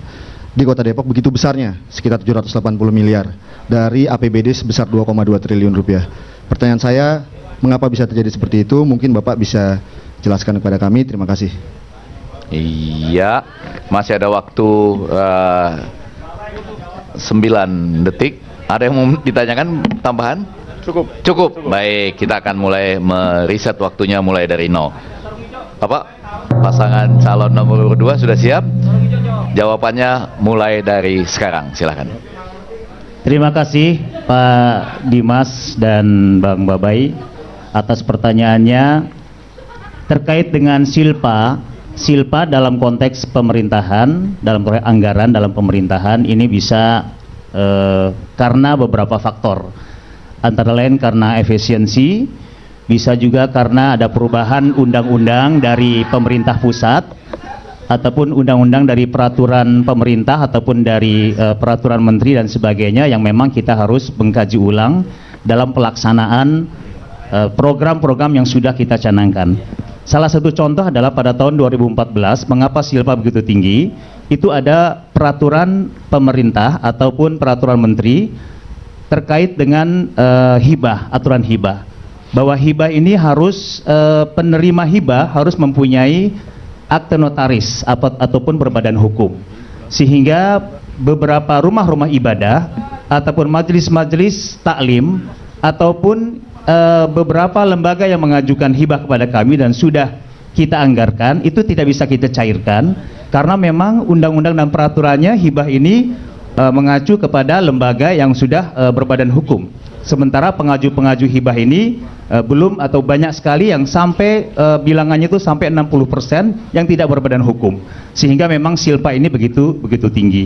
S6: di Kota Depok begitu besarnya, sekitar 780 miliar dari APBD sebesar 2,2 triliun rupiah. Pertanyaan saya, mengapa bisa terjadi seperti itu? Mungkin Bapak bisa jelaskan kepada kami. Terima kasih.
S3: Iya, masih ada waktu 9 detik. Ada yang mau ditanyakan tambahan? Cukup. Baik, kita akan mulai meriset waktunya mulai dari 0. Bapak, pasangan calon nomor urut 2 sudah siap? Jawabannya mulai dari sekarang, silakan.
S8: Terima kasih Pak Dimas dan Bang Babai atas pertanyaannya terkait dengan silpa. Silpa dalam konteks pemerintahan, dalam proyek anggaran dalam pemerintahan ini bisa karena beberapa faktor. Antara lain karena efisiensi, bisa juga karena ada perubahan undang-undang dari pemerintah pusat ataupun undang-undang dari peraturan pemerintah ataupun dari peraturan menteri dan sebagainya yang memang kita harus mengkaji ulang dalam pelaksanaan program-program yang sudah kita canangkan. Salah satu contoh adalah pada tahun 2014, mengapa silpa begitu tinggi? Itu ada peraturan pemerintah ataupun peraturan menteri terkait dengan hibah, aturan hibah. Bahwa hibah ini harus penerima hibah harus mempunyai akte notaris ataupun berbadan hukum, sehingga beberapa rumah-rumah ibadah ataupun majelis-majelis taklim ataupun beberapa lembaga yang mengajukan hibah kepada kami dan sudah kita anggarkan itu tidak bisa kita cairkan karena memang undang-undang dan peraturannya hibah ini mengacu kepada lembaga yang sudah berbadan hukum. Sementara pengaju-pengaju hibah ini belum atau banyak sekali yang sampai bilangannya itu sampai 60% yang tidak berbadan hukum. Sehingga memang silpa ini begitu tinggi.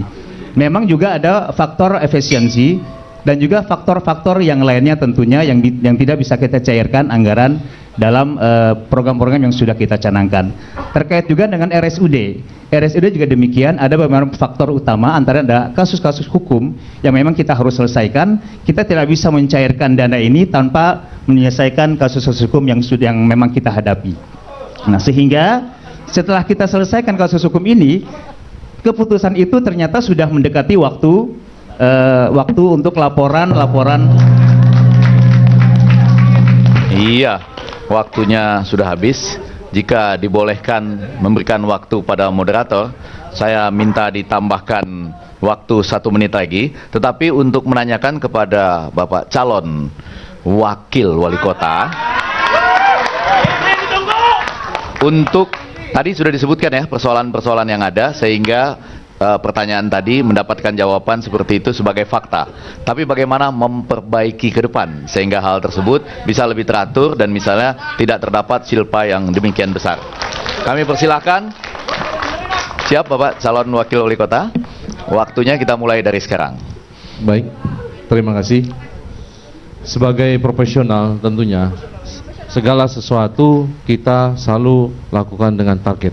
S8: Memang juga ada faktor efisiensi dan juga faktor-faktor yang lainnya tentunya yang tidak bisa kita cairkan anggaran dalam program-program yang sudah kita canangkan. Terkait juga dengan RSUD. RSUD juga demikian, ada beberapa faktor utama, antara ada kasus-kasus hukum yang memang kita harus selesaikan. Kita tidak bisa mencairkan dana ini tanpa menyelesaikan kasus-kasus hukum yang memang kita hadapi. Nah, sehingga setelah kita selesaikan kasus hukum ini, keputusan itu ternyata sudah mendekati waktu untuk laporan.
S3: Iya, waktunya sudah habis. Jika dibolehkan memberikan waktu pada moderator, saya minta ditambahkan waktu 1 menit lagi. Tetapi untuk menanyakan kepada Bapak calon wakil wali kota, untuk tadi sudah disebutkan ya persoalan-persoalan yang ada, sehingga pertanyaan tadi mendapatkan jawaban seperti itu sebagai fakta. Tapi bagaimana memperbaiki ke depan sehingga hal tersebut bisa lebih teratur dan misalnya tidak terdapat silpa yang demikian besar. Kami persilahkan. Siap Bapak calon wakil wali kota? Waktunya kita mulai dari sekarang.
S9: Baik, terima kasih. Sebagai profesional tentunya segala sesuatu kita selalu lakukan dengan target.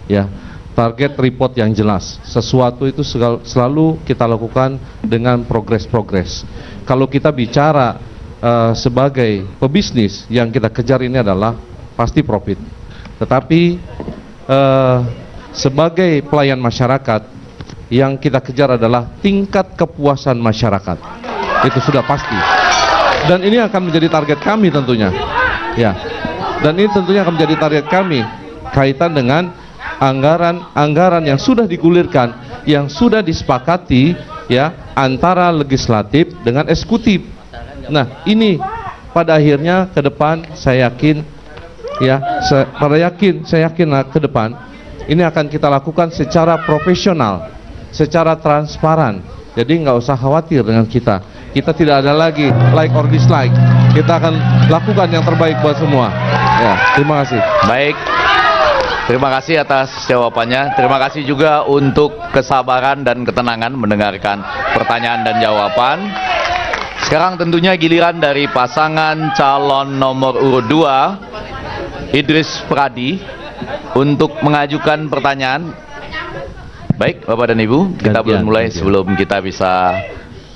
S9: Ya. Target report yang jelas. Sesuatu itu selalu kita lakukan dengan progres. Kalau kita bicara sebagai pebisnis, yang kita kejar ini adalah pasti profit. Tetapi sebagai pelayan masyarakat, yang kita kejar adalah tingkat kepuasan masyarakat. Itu sudah pasti. Dan ini akan menjadi target kami tentunya. Ya. Dan ini tentunya akan menjadi target kami kaitan dengan anggaran yang sudah digulirkan, yang sudah disepakati ya antara legislatif dengan eksekutif. Nah, ini pada akhirnya ke depan saya yakin ya, saya yakin ke depan ini akan kita lakukan secara profesional, secara transparan. Jadi nggak usah khawatir dengan kita. Kita tidak ada lagi like or dislike. Kita akan lakukan yang terbaik buat semua. Ya, terima kasih.
S3: Baik. Terima kasih atas jawabannya. Terima kasih juga untuk kesabaran dan ketenangan mendengarkan pertanyaan dan jawaban. Sekarang tentunya giliran dari pasangan calon nomor urut 2, Idris Pradi, untuk mengajukan pertanyaan. Baik, Bapak dan Ibu, kita belum mulai sebelum kita bisa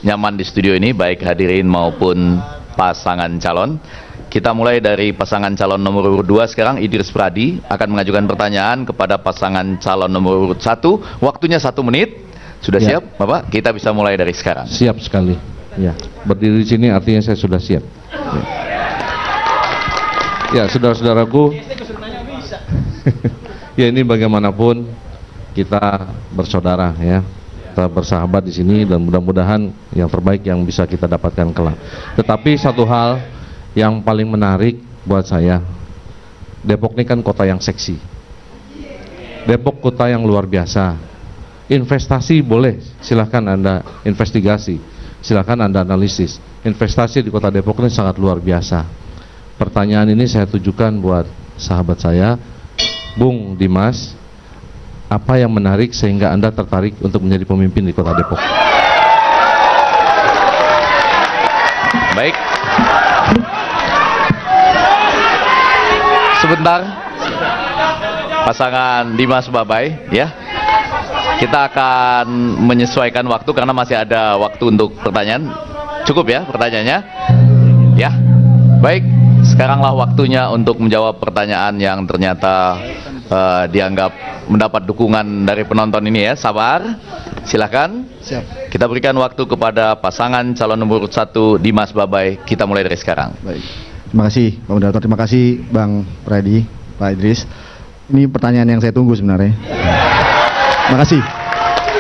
S3: nyaman di studio ini, baik hadirin maupun pasangan calon. Kita mulai dari pasangan calon nomor urut 2 sekarang. Idris Pradi akan mengajukan pertanyaan kepada pasangan calon nomor urut 1. Waktunya 1 menit. Sudah siap, Bapak? Kita bisa mulai dari sekarang.
S9: Siap sekali. Ya, berdiri di sini artinya saya sudah siap. Ya, saudara-saudaraku. Ya, ini bagaimanapun kita bersaudara ya. Kita bersahabat di sini dan mudah-mudahan yang terbaik yang bisa kita dapatkan kelak. Tetapi satu hal yang paling menarik buat saya, Depok ini kan kota yang seksi. Depok kota yang luar biasa. Investasi boleh, silahkan Anda investigasi. silakan Anda analisis. Investasi di Kota Depok ini sangat luar biasa. Pertanyaan ini saya tujukan buat sahabat saya, Bung Dimas, apa yang menarik sehingga Anda tertarik untuk menjadi pemimpin di Kota Depok?
S3: Baik. Sebentar. Pasangan Dimas Babai, ya. Kita akan menyesuaikan waktu karena masih ada waktu untuk pertanyaan. Cukup ya pertanyaannya? Ya. Baik, sekaranglah waktunya untuk menjawab pertanyaan yang ternyata dianggap mendapat dukungan dari penonton ini ya. Sabar. Silakan.
S6: Siap.
S3: Kita berikan waktu kepada pasangan calon nomor urut 1 Dimas Babai. Kita mulai dari sekarang.
S6: Baik. Terima kasih Pak Moderator, terima kasih Bang Freddy, Pak Idris. Ini pertanyaan yang saya tunggu sebenarnya. Terima kasih.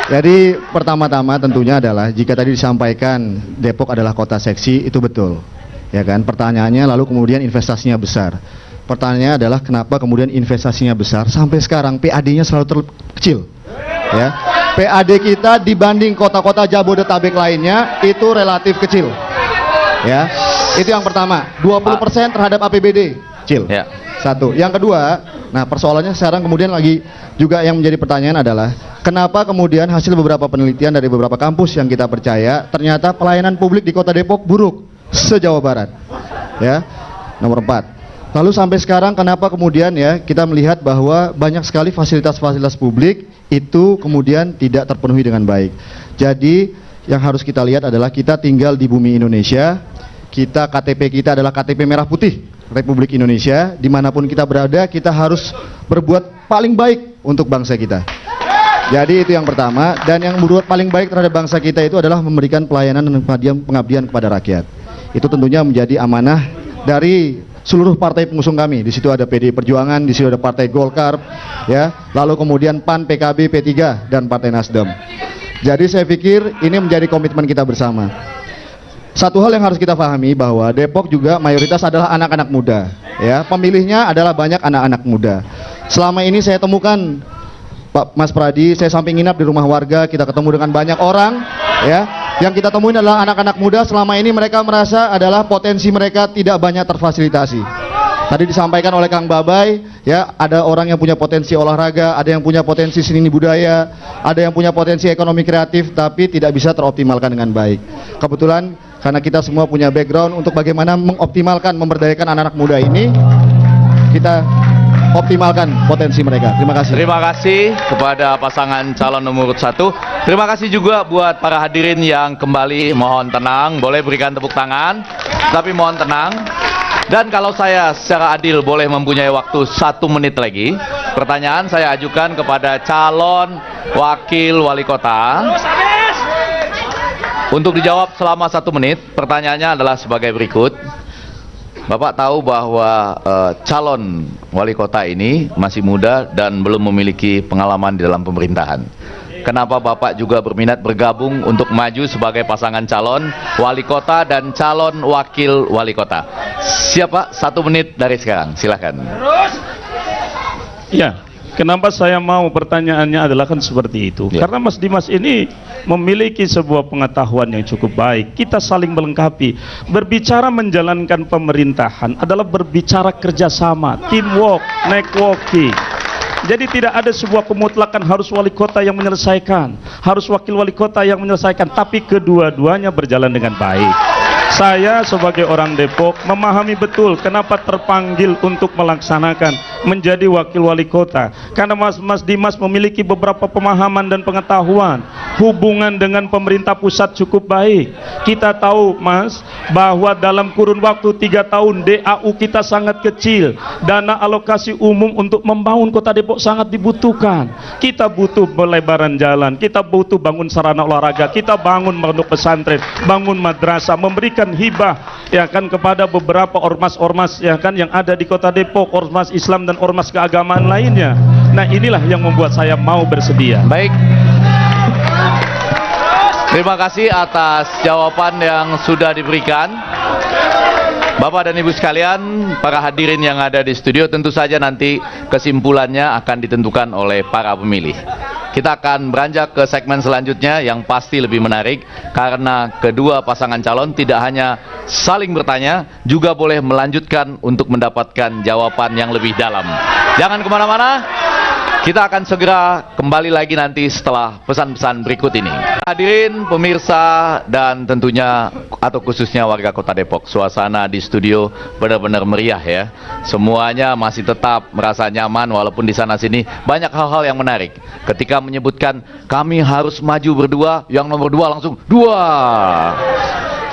S6: Jadi pertama-tama tentunya adalah jika tadi disampaikan Depok adalah kota seksi, itu betul. Ya kan? Pertanyaannya lalu kemudian investasinya besar. Pertanyaannya adalah kenapa kemudian investasinya besar sampai sekarang PAD-nya selalu terkecil. Ya. PAD kita dibanding kota-kota Jabodetabek lainnya itu relatif kecil. Ya. Itu yang pertama, 20% terhadap APBD, kecil.
S3: Ya.
S6: Satu. Yang kedua, nah persoalannya sekarang kemudian lagi juga yang menjadi pertanyaan adalah kenapa kemudian hasil beberapa penelitian dari beberapa kampus yang kita percaya ternyata pelayanan publik di Kota Depok buruk se-Jawa Barat. Ya. Nomor 4. Lalu sampai sekarang kenapa kemudian ya kita melihat bahwa banyak sekali fasilitas-fasilitas publik itu kemudian tidak terpenuhi dengan baik. Jadi yang harus kita lihat adalah kita tinggal di bumi Indonesia, kita KTP kita adalah KTP merah putih Republik Indonesia, dimanapun kita berada kita harus berbuat paling baik untuk bangsa kita. Jadi itu yang pertama, dan yang berbuat paling baik terhadap bangsa kita itu adalah memberikan pelayanan dan pengabdian kepada rakyat. Itu tentunya menjadi amanah dari seluruh partai pengusung kami. Di situ ada PDI Perjuangan, di situ ada Partai Golkar, ya, lalu kemudian PAN, PKB, P3 dan Partai Nasdem. Jadi saya pikir ini menjadi komitmen kita bersama. Satu hal yang harus kita pahami bahwa Depok juga mayoritas adalah anak-anak muda, ya. Pemilihnya adalah banyak anak-anak muda. Selama ini saya temukan Pak Mas Pradi, saya sampai nginap di rumah warga, kita ketemu dengan banyak orang, ya. Yang kita temuin adalah anak-anak muda, selama ini mereka merasa adalah potensi mereka tidak banyak terfasilitasi. Tadi disampaikan oleh Kang Babai, ya, ada orang yang punya potensi olahraga, ada yang punya potensi seni budaya, ada yang punya potensi ekonomi kreatif, tapi tidak bisa teroptimalkan dengan baik. Kebetulan karena kita semua punya background untuk bagaimana mengoptimalkan, memberdayakan anak-anak muda ini, kita optimalkan potensi mereka. Terima kasih.
S3: Terima kasih kepada pasangan calon nomor urut 1. Terima kasih juga buat para hadirin yang kembali, mohon tenang, boleh berikan tepuk tangan, tapi mohon tenang. Dan kalau saya secara adil boleh mempunyai waktu 1 menit lagi, pertanyaan saya ajukan kepada calon wakil wali kota untuk dijawab selama 1 menit. Pertanyaannya adalah sebagai berikut. Bapak tahu bahwa calon wali kota ini masih muda dan belum memiliki pengalaman di dalam pemerintahan. Kenapa Bapak juga berminat bergabung untuk maju sebagai pasangan calon wali kota dan calon wakil wali kota? Siapa? 1 menit dari sekarang, silakan.
S7: Ya, kenapa saya mau, pertanyaannya adalah kan seperti itu.
S3: Ya.
S7: Karena Mas Dimas ini memiliki sebuah pengetahuan yang cukup baik. Kita saling melengkapi. Berbicara menjalankan pemerintahan adalah berbicara kerjasama, teamwork, networking. Jadi tidak ada sebuah kemutlakan harus wali kota yang menyelesaikan, harus wakil wali kota yang menyelesaikan, tapi kedua-duanya berjalan dengan baik. Saya sebagai orang Depok memahami betul kenapa terpanggil untuk melaksanakan menjadi wakil wali kota. Karena Mas Dimas memiliki beberapa pemahaman dan pengetahuan. Hubungan dengan pemerintah pusat cukup baik. Kita tahu Mas, bahwa dalam kurun waktu 3 tahun DAU kita sangat kecil. Dana alokasi umum untuk membangun kota Depok sangat dibutuhkan. Kita butuh pelebaran jalan, kita butuh bangun sarana olahraga, kita bangun pondok pesantren, bangun madrasah, memberikan hibah ya kan kepada beberapa ormas-ormas ya kan yang ada di kota Depok, ormas Islam dan ormas keagamaan lainnya. Nah, inilah yang membuat saya mau bersedia.
S3: Baik. Terima kasih atas jawaban yang sudah diberikan. Bapak dan Ibu sekalian, para hadirin yang ada di studio, tentu saja nanti kesimpulannya akan ditentukan oleh para pemilih. kita akan beranjak ke segmen selanjutnya yang pasti lebih menarik karena kedua pasangan calon tidak hanya saling bertanya, juga boleh melanjutkan untuk mendapatkan jawaban yang lebih dalam. Jangan kemana-mana, kita akan segera kembali lagi nanti setelah pesan-pesan berikut ini. Hadirin pemirsa dan tentunya atau khususnya warga Kota Depok, suasana di studio benar-benar meriah ya. Semuanya masih tetap merasa nyaman walaupun di sana sini banyak hal-hal yang menarik. Ketika menyebutkan kami harus maju berdua, yang nomor 2 langsung 2.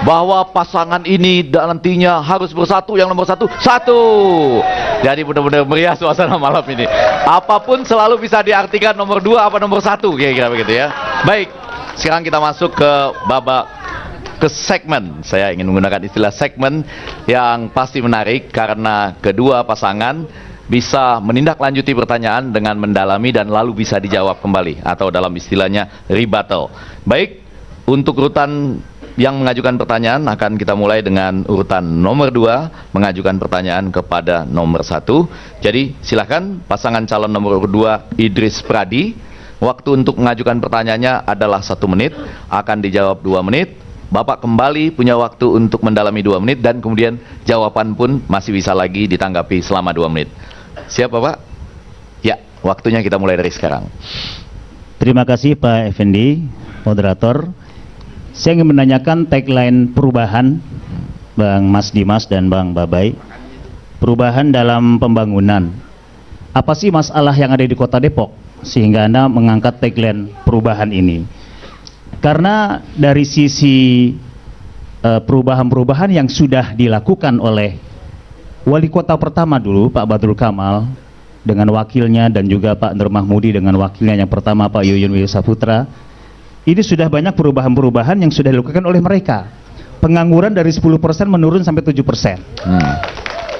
S3: Bahwa pasangan ini nantinya harus bersatu, yang nomor 1 1. Jadi benar-benar meriah suasana malam ini. Apapun selalu bisa diartikan nomor 2 apa nomor 1, kira-kira begitu ya. Baik, sekarang kita masuk ke segmen. Saya ingin menggunakan istilah segmen yang pasti menarik karena kedua pasangan bisa menindaklanjuti pertanyaan dengan mendalami dan lalu bisa dijawab kembali atau dalam istilahnya rebuttal. Baik, untuk urutan yang mengajukan pertanyaan akan kita mulai dengan urutan nomor 2 mengajukan pertanyaan kepada nomor 1. Jadi silakan pasangan calon nomor 2 Idris Pradi. Waktu untuk mengajukan pertanyaannya adalah 1 menit, akan dijawab 2 menit. Bapak kembali punya waktu untuk mendalami 2 menit dan kemudian jawaban pun masih bisa lagi ditanggapi selama 2 menit. Siap Bapak? Ya, waktunya kita mulai dari sekarang.
S8: Terima kasih Pak Effendi, moderator. Saya ingin menanyakan tagline perubahan Bang Mas Dimas dan Bang Babai. Perubahan dalam pembangunan. Apa sih masalah yang ada di Kota Depok sehingga Anda mengangkat tagline perubahan ini? Karena dari sisi perubahan-perubahan yang sudah dilakukan oleh Wali Kota pertama dulu Pak Badrul Kamal dengan wakilnya dan juga Pak Nur Mahmudi dengan wakilnya yang pertama Pak Yuyun Wisaputra. Ini sudah banyak perubahan-perubahan yang sudah dilakukan oleh mereka. Pengangguran dari 10% menurun sampai 7%.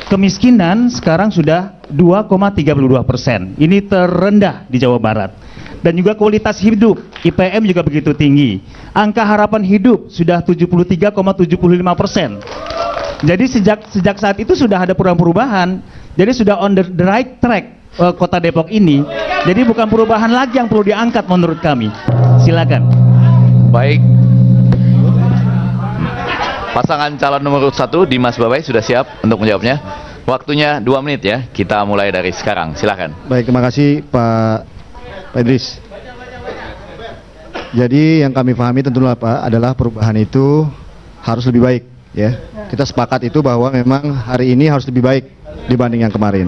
S8: Kemiskinan sekarang sudah 2,32%. Ini terendah di Jawa Barat. Dan juga kualitas hidup, IPM juga begitu tinggi. Angka harapan hidup sudah 73,75%. Jadi sejak saat itu sudah ada perubahan. Jadi sudah on the right track Kota Depok ini. Jadi bukan perubahan lagi yang perlu diangkat menurut kami. Silakan.
S3: Baik. Pasangan calon nomor 1 Dimas Babai sudah siap untuk menjawabnya. Waktunya 2 menit ya. Kita mulai dari sekarang. Silakan.
S6: Baik, terima kasih Pak Idris. Jadi yang kami pahami tentunya Pak adalah perubahan itu harus lebih baik ya. Kita sepakat itu bahwa memang hari ini harus lebih baik dibanding yang kemarin.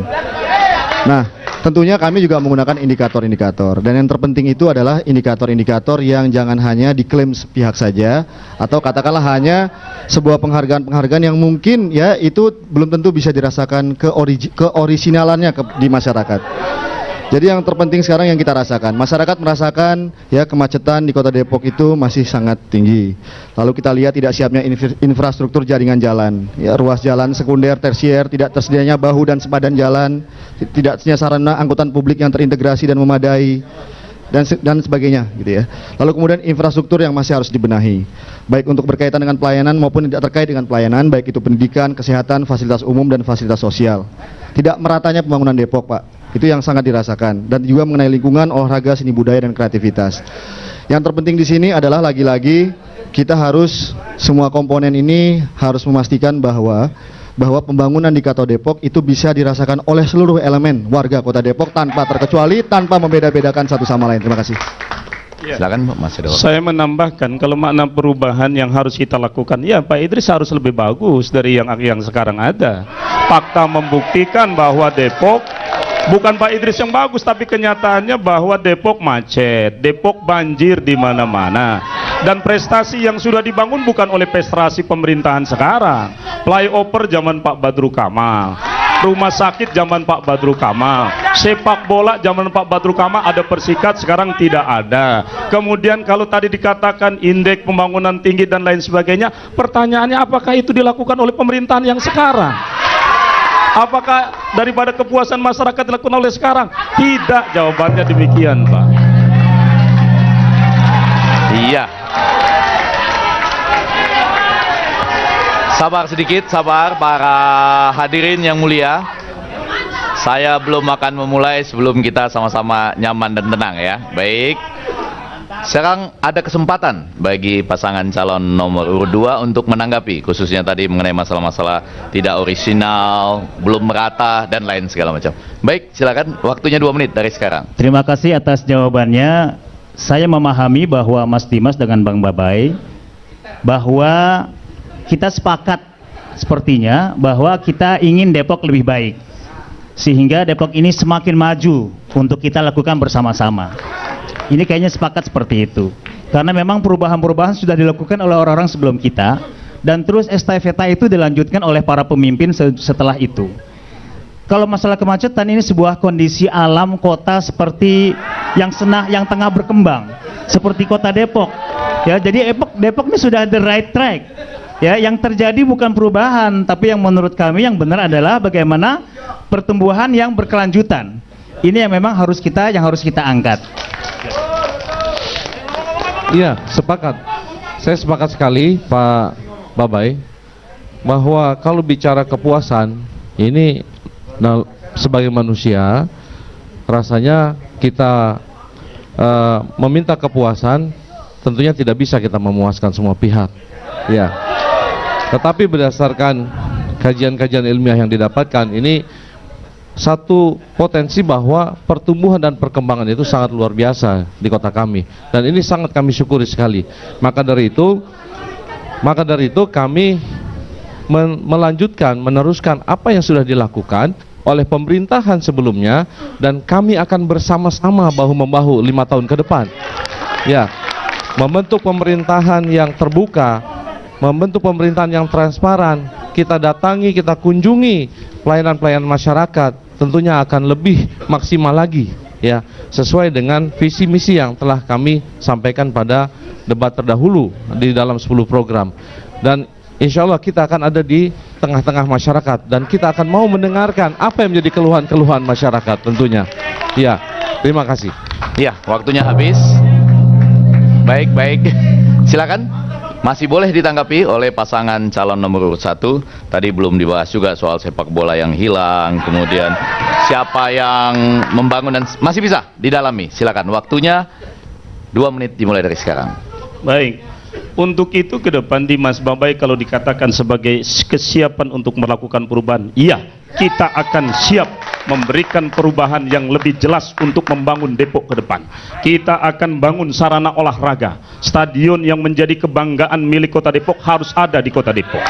S6: Nah, tentunya kami juga menggunakan indikator-indikator dan yang terpenting itu adalah indikator-indikator yang jangan hanya diklaim sepihak saja atau katakanlah hanya sebuah penghargaan-penghargaan yang mungkin ya itu belum tentu bisa dirasakan keorisinalannya di masyarakat. Jadi yang terpenting sekarang yang kita rasakan, masyarakat merasakan ya kemacetan di Kota Depok itu masih sangat tinggi. Lalu kita lihat tidak siapnya infrastruktur jaringan jalan, ya ruas jalan sekunder, tersier, tidak tersedianya bahu dan sepadan jalan, tidak tersedia sarana angkutan publik yang terintegrasi dan memadai dan sebagainya gitu ya. Lalu kemudian infrastruktur yang masih harus dibenahi, baik untuk berkaitan dengan pelayanan maupun tidak terkait dengan pelayanan, baik itu pendidikan, kesehatan, fasilitas umum dan fasilitas sosial. Tidak meratanya pembangunan Depok, Pak. Itu yang sangat dirasakan dan juga mengenai lingkungan, olahraga, seni budaya dan kreativitas. Yang terpenting di sini adalah lagi-lagi kita harus semua komponen ini harus memastikan bahwa pembangunan di Kota Depok itu bisa dirasakan oleh seluruh elemen warga Kota Depok tanpa terkecuali, tanpa membeda-bedakan satu sama lain. Terima kasih.
S3: Silakan Mas Edo.
S7: Saya menambahkan kalau makna perubahan yang harus kita lakukan, ya Pak Idris harus lebih bagus dari yang sekarang ada. Fakta membuktikan bahwa Depok bukan Pak Idris yang bagus, tapi kenyataannya bahwa Depok macet, Depok banjir di mana-mana. Dan prestasi yang sudah dibangun bukan oleh prestasi pemerintahan sekarang. Flyover zaman Pak Badrul Kamal, rumah sakit zaman Pak Badrul Kamal, sepak bola zaman Pak Badrul Kamal, ada Persikat, sekarang tidak ada. Kemudian kalau tadi dikatakan indeks pembangunan tinggi dan lain sebagainya, pertanyaannya apakah itu dilakukan oleh pemerintahan yang sekarang? Apakah daripada kepuasan masyarakat dilakukan oleh sekarang? Tidak, jawabannya demikian, Pak.
S3: Iya. Sabar sedikit, sabar para hadirin yang mulia. Saya belum akan memulai sebelum kita sama-sama nyaman dan tenang ya. Baik. Sekarang ada kesempatan bagi pasangan calon nomor urut 2 untuk menanggapi, khususnya tadi mengenai masalah-masalah tidak orisinal, belum merata, dan lain segala macam. Baik, silakan. Waktunya 2 menit dari sekarang.
S8: Terima kasih atas jawabannya. Saya memahami bahwa Mas Dimas dengan Bang Babai bahwa kita sepakat sepertinya bahwa kita ingin Depok lebih baik, sehingga Depok ini semakin maju untuk kita lakukan bersama-sama. Ini kayaknya sepakat seperti itu, karena memang perubahan-perubahan sudah dilakukan oleh orang-orang sebelum kita, dan terus estafeta itu dilanjutkan oleh para pemimpin setelah itu. Kalau masalah kemacetan, ini sebuah kondisi alam kota seperti yang tengah berkembang, seperti kota Depok. Ya, jadi Depok ini sudah the right track. Ya, yang terjadi bukan perubahan, tapi yang menurut kami yang benar adalah bagaimana pertumbuhan yang berkelanjutan. Ini yang memang harus kita angkat.
S9: Iya, sepakat. Saya sepakat sekali, Pak Babai, bahwa kalau bicara kepuasan, ini sebagai manusia, rasanya kita meminta kepuasan, tentunya tidak bisa kita memuaskan semua pihak. Ya. Tetapi berdasarkan kajian-kajian ilmiah yang didapatkan, ini satu potensi bahwa pertumbuhan dan perkembangan itu sangat luar biasa di kota kami, dan ini sangat kami syukuri sekali. Maka dari itu kami meneruskan apa yang sudah dilakukan oleh pemerintahan sebelumnya, dan kami akan bersama-sama bahu-membahu 5 tahun ke depan. Ya, membentuk pemerintahan yang terbuka, membentuk pemerintahan yang transparan. Kita datangi, kita kunjungi pelayanan-pelayanan masyarakat, tentunya akan lebih maksimal lagi, ya, sesuai dengan visi misi yang telah kami sampaikan pada debat terdahulu di dalam 10 program. Dan insya Allah kita akan ada di tengah-tengah masyarakat, dan kita akan mau mendengarkan apa yang menjadi keluhan-keluhan masyarakat tentunya. Ya, terima kasih.
S3: Ya, waktunya habis. Baik. Silakan. Masih boleh ditanggapi oleh pasangan calon nomor urut 1. Tadi belum dibahas juga soal sepak bola yang hilang, kemudian siapa yang membangun, dan masih bisa didalami. Silakan, waktunya 2 menit dimulai dari sekarang.
S7: Baik. Untuk itu ke depan Dimas Babai, kalau dikatakan sebagai kesiapan untuk melakukan perubahan, iya, kita akan siap memberikan perubahan yang lebih jelas untuk membangun Depok ke depan. Kita akan bangun sarana olahraga, stadion yang menjadi kebanggaan milik kota Depok harus ada di kota Depok.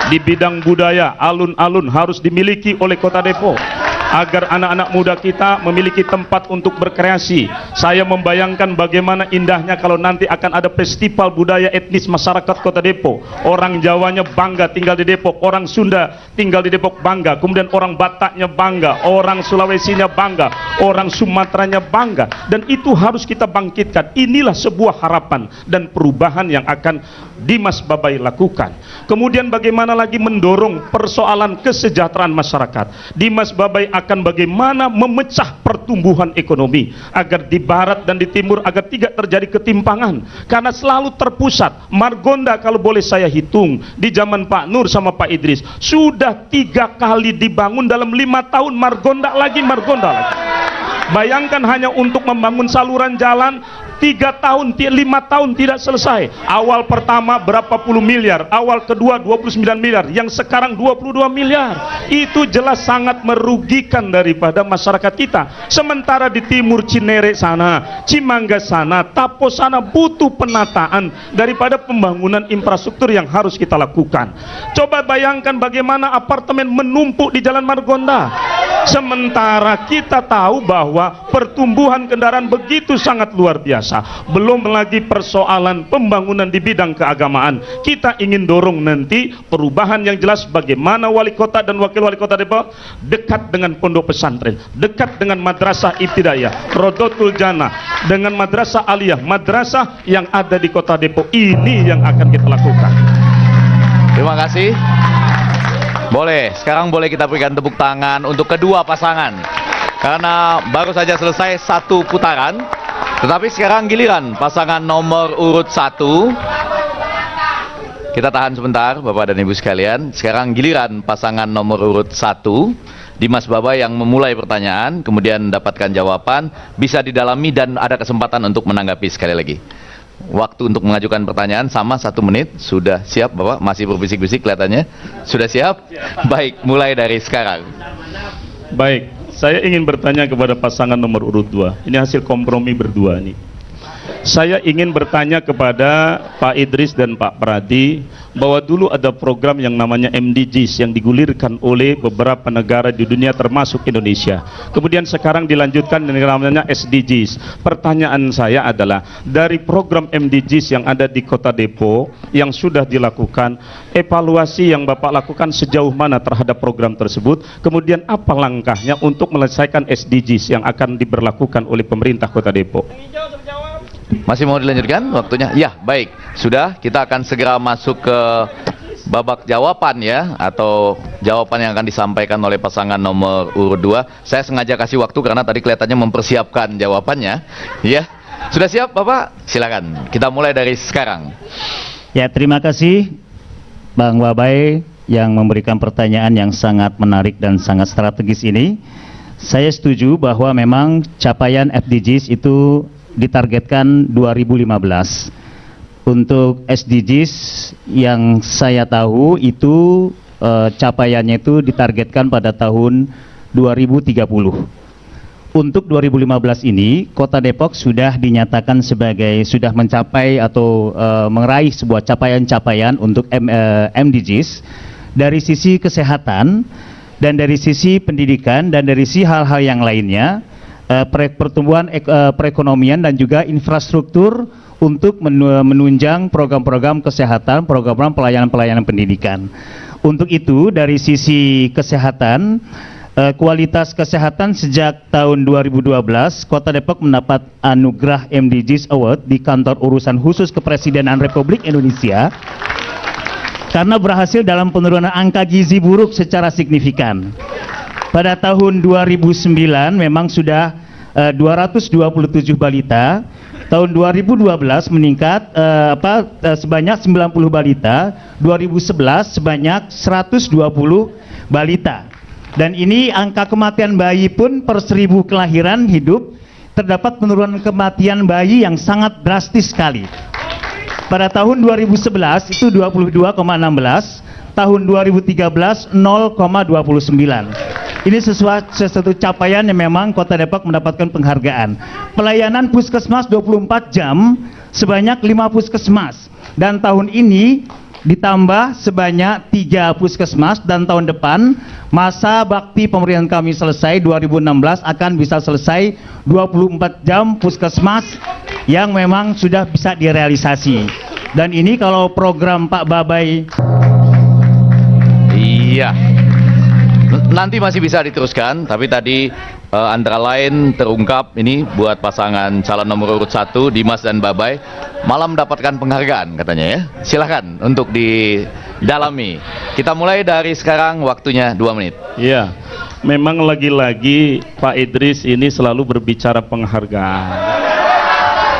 S7: Di bidang budaya, alun-alun harus dimiliki oleh kota Depok, agar anak-anak muda kita memiliki tempat untuk berkreasi. Saya membayangkan bagaimana indahnya kalau nanti akan ada festival budaya etnis masyarakat kota Depok. Orang Jawanya bangga tinggal di Depok, orang Sunda tinggal di Depok bangga, kemudian orang Bataknya bangga, orang Sulawesinya bangga, orang Sumateranya bangga, dan itu harus kita bangkitkan. Inilah sebuah harapan dan perubahan yang akan Dimas Babai lakukan. Kemudian bagaimana lagi mendorong persoalan kesejahteraan masyarakat. Dimas Babai akan bagaimana memecah pertumbuhan ekonomi agar di barat dan di timur agar tidak terjadi ketimpangan, karena selalu terpusat. Margonda kalau boleh saya hitung di zaman Pak Nur sama Pak Idris sudah 3 kali dibangun dalam 5 tahun. Margonda lagi. Bayangkan hanya untuk membangun saluran jalan 3 tahun, 5 tahun tidak selesai. Awal pertama berapa puluh miliar, awal kedua 29 miliar, yang sekarang 22 miliar. Itu jelas sangat merugikan daripada masyarakat kita. Sementara di timur Cinere sana, Cimangga sana, Tapo sana butuh penataan daripada pembangunan infrastruktur yang harus kita lakukan. Coba bayangkan bagaimana apartemen menumpuk di Jalan Margonda. Sementara kita tahu bahwa pertumbuhan kendaraan begitu sangat luar biasa. Belum lagi persoalan pembangunan di bidang keagamaan. Kita ingin dorong nanti perubahan yang jelas bagaimana wali kota dan wakil wali kota Depok dekat dengan pondok pesantren, dekat dengan madrasah ibtidaiyah, Rodotul Jannah, dengan madrasah aliyah, madrasah yang ada di kota Depok. Ini yang akan kita lakukan.
S3: Terima kasih. Sekarang boleh kita berikan tepuk tangan untuk kedua pasangan, karena baru saja selesai 1 putaran. Tetapi sekarang giliran pasangan nomor urut 1. Kita tahan sebentar Bapak dan Ibu sekalian. Sekarang giliran pasangan nomor urut 1, Dimas Babay yang memulai pertanyaan, kemudian mendapatkan jawaban, bisa didalami dan ada kesempatan untuk menanggapi sekali lagi. Waktu untuk mengajukan pertanyaan sama 1 menit. Sudah siap Bapak? Masih berbisik-bisik kelihatannya. Sudah siap? Baik, mulai dari sekarang.
S7: Baik, saya ingin bertanya kepada pasangan nomor urut 2. Ini hasil kompromi berdua nih. Saya ingin bertanya kepada Pak Idris dan Pak Pradi bahwa dulu ada program yang namanya MDGs yang digulirkan oleh beberapa negara di dunia termasuk Indonesia. Kemudian sekarang dilanjutkan dengan namanya SDGs. Pertanyaan saya adalah dari program MDGs yang ada di Kota Depok yang sudah dilakukan, evaluasi yang Bapak lakukan sejauh mana terhadap program tersebut? Kemudian apa langkahnya untuk menyelesaikan SDGs yang akan diberlakukan oleh pemerintah Kota Depok?
S3: Masih mau dilanjutkan waktunya? Ya, baik. Sudah, kita akan segera masuk ke babak jawaban ya, atau jawaban yang akan disampaikan oleh pasangan nomor urut 2. Saya sengaja kasih waktu karena tadi kelihatannya mempersiapkan jawabannya. Ya, sudah siap Bapak? Silakan. Kita mulai dari sekarang.
S8: Ya, terima kasih Bang Babay yang memberikan pertanyaan yang sangat menarik dan sangat strategis ini. Saya setuju bahwa memang capaian SDGs itu ditargetkan 2015. Untuk SDGs yang saya tahu itu capaiannya itu ditargetkan pada tahun 2030. Untuk 2015 ini, Kota Depok sudah dinyatakan sebagai sudah mencapai atau meraih sebuah capaian-capaian untuk MDGs dari sisi kesehatan dan dari sisi pendidikan dan dari sisi hal-hal yang lainnya. Pertumbuhan perekonomian dan juga infrastruktur untuk menunjang program-program kesehatan, program pelayanan-pelayanan pendidikan. Untuk itu dari sisi kesehatan, kualitas kesehatan sejak tahun 2012 Kota Depok mendapat anugerah MDGs Award di Kantor Urusan Khusus Kepresidenan Republik Indonesia karena berhasil dalam penurunan angka gizi buruk secara signifikan. Pada tahun 2009 memang sudah 227 balita, tahun 2012 meningkat sebanyak 90 balita, 2011 sebanyak 120 balita. Dan ini angka kematian bayi pun per 1000 kelahiran hidup terdapat penurunan kematian bayi yang sangat drastis sekali. Pada tahun 2011 itu 22,16, tahun 2013 0,29. Ini sesuatu capaian yang memang Kota Depok mendapatkan penghargaan. Pelayanan puskesmas 24 jam sebanyak 5 puskesmas. Dan tahun ini ditambah sebanyak 3 puskesmas dan tahun depan masa bakti pemerintahan kami selesai 2016 akan bisa selesai 24 jam puskesmas yang memang sudah bisa direalisasi. Dan ini kalau program Pak Babay.
S3: Iya. Nanti masih bisa diteruskan, tapi tadi antara lain terungkap ini buat pasangan calon nomor urut 1 Dimas dan Babay malah mendapatkan penghargaan katanya ya. Silahkan untuk didalami. Kita mulai dari sekarang, waktunya 2 menit.
S7: Iya, memang lagi-lagi Pak Idris ini selalu berbicara penghargaan.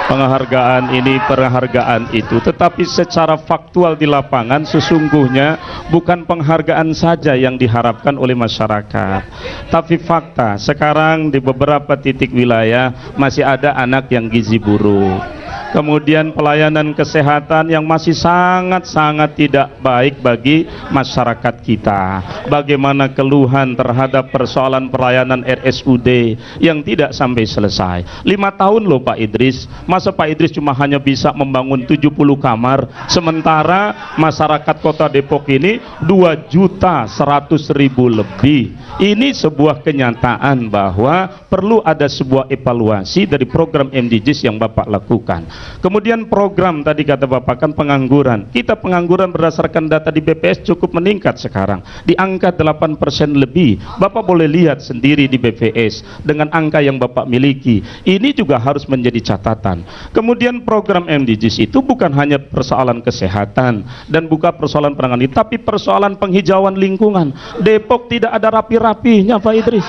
S7: Penghargaan ini, penghargaan itu, tetapi secara faktual di lapangan sesungguhnya bukan penghargaan saja yang diharapkan oleh masyarakat, tapi fakta sekarang di beberapa titik wilayah masih ada anak yang gizi buruk, kemudian pelayanan kesehatan yang masih sangat-sangat tidak baik bagi masyarakat kita, bagaimana keluhan terhadap persoalan pelayanan RSUD yang tidak sampai selesai. 5 tahun loh Pak Idris, masa Pak Idris cuma hanya bisa membangun 70 kamar, sementara masyarakat Kota Depok ini 2.100.000 lebih. Ini sebuah kenyataan bahwa perlu ada sebuah evaluasi dari program MDGs yang Bapak lakukan. Kemudian program tadi kata Bapak kan pengangguran. Kita pengangguran berdasarkan data di BPS cukup meningkat sekarang, di angka 8% lebih. Bapak boleh lihat sendiri di BPS dengan angka yang Bapak miliki. Ini juga harus menjadi catatan. Kemudian program MDGs itu bukan hanya persoalan kesehatan dan bukan persoalan penanganan, tapi persoalan penghijauan lingkungan. Depok tidak ada rapi-rapinya Pak Idris.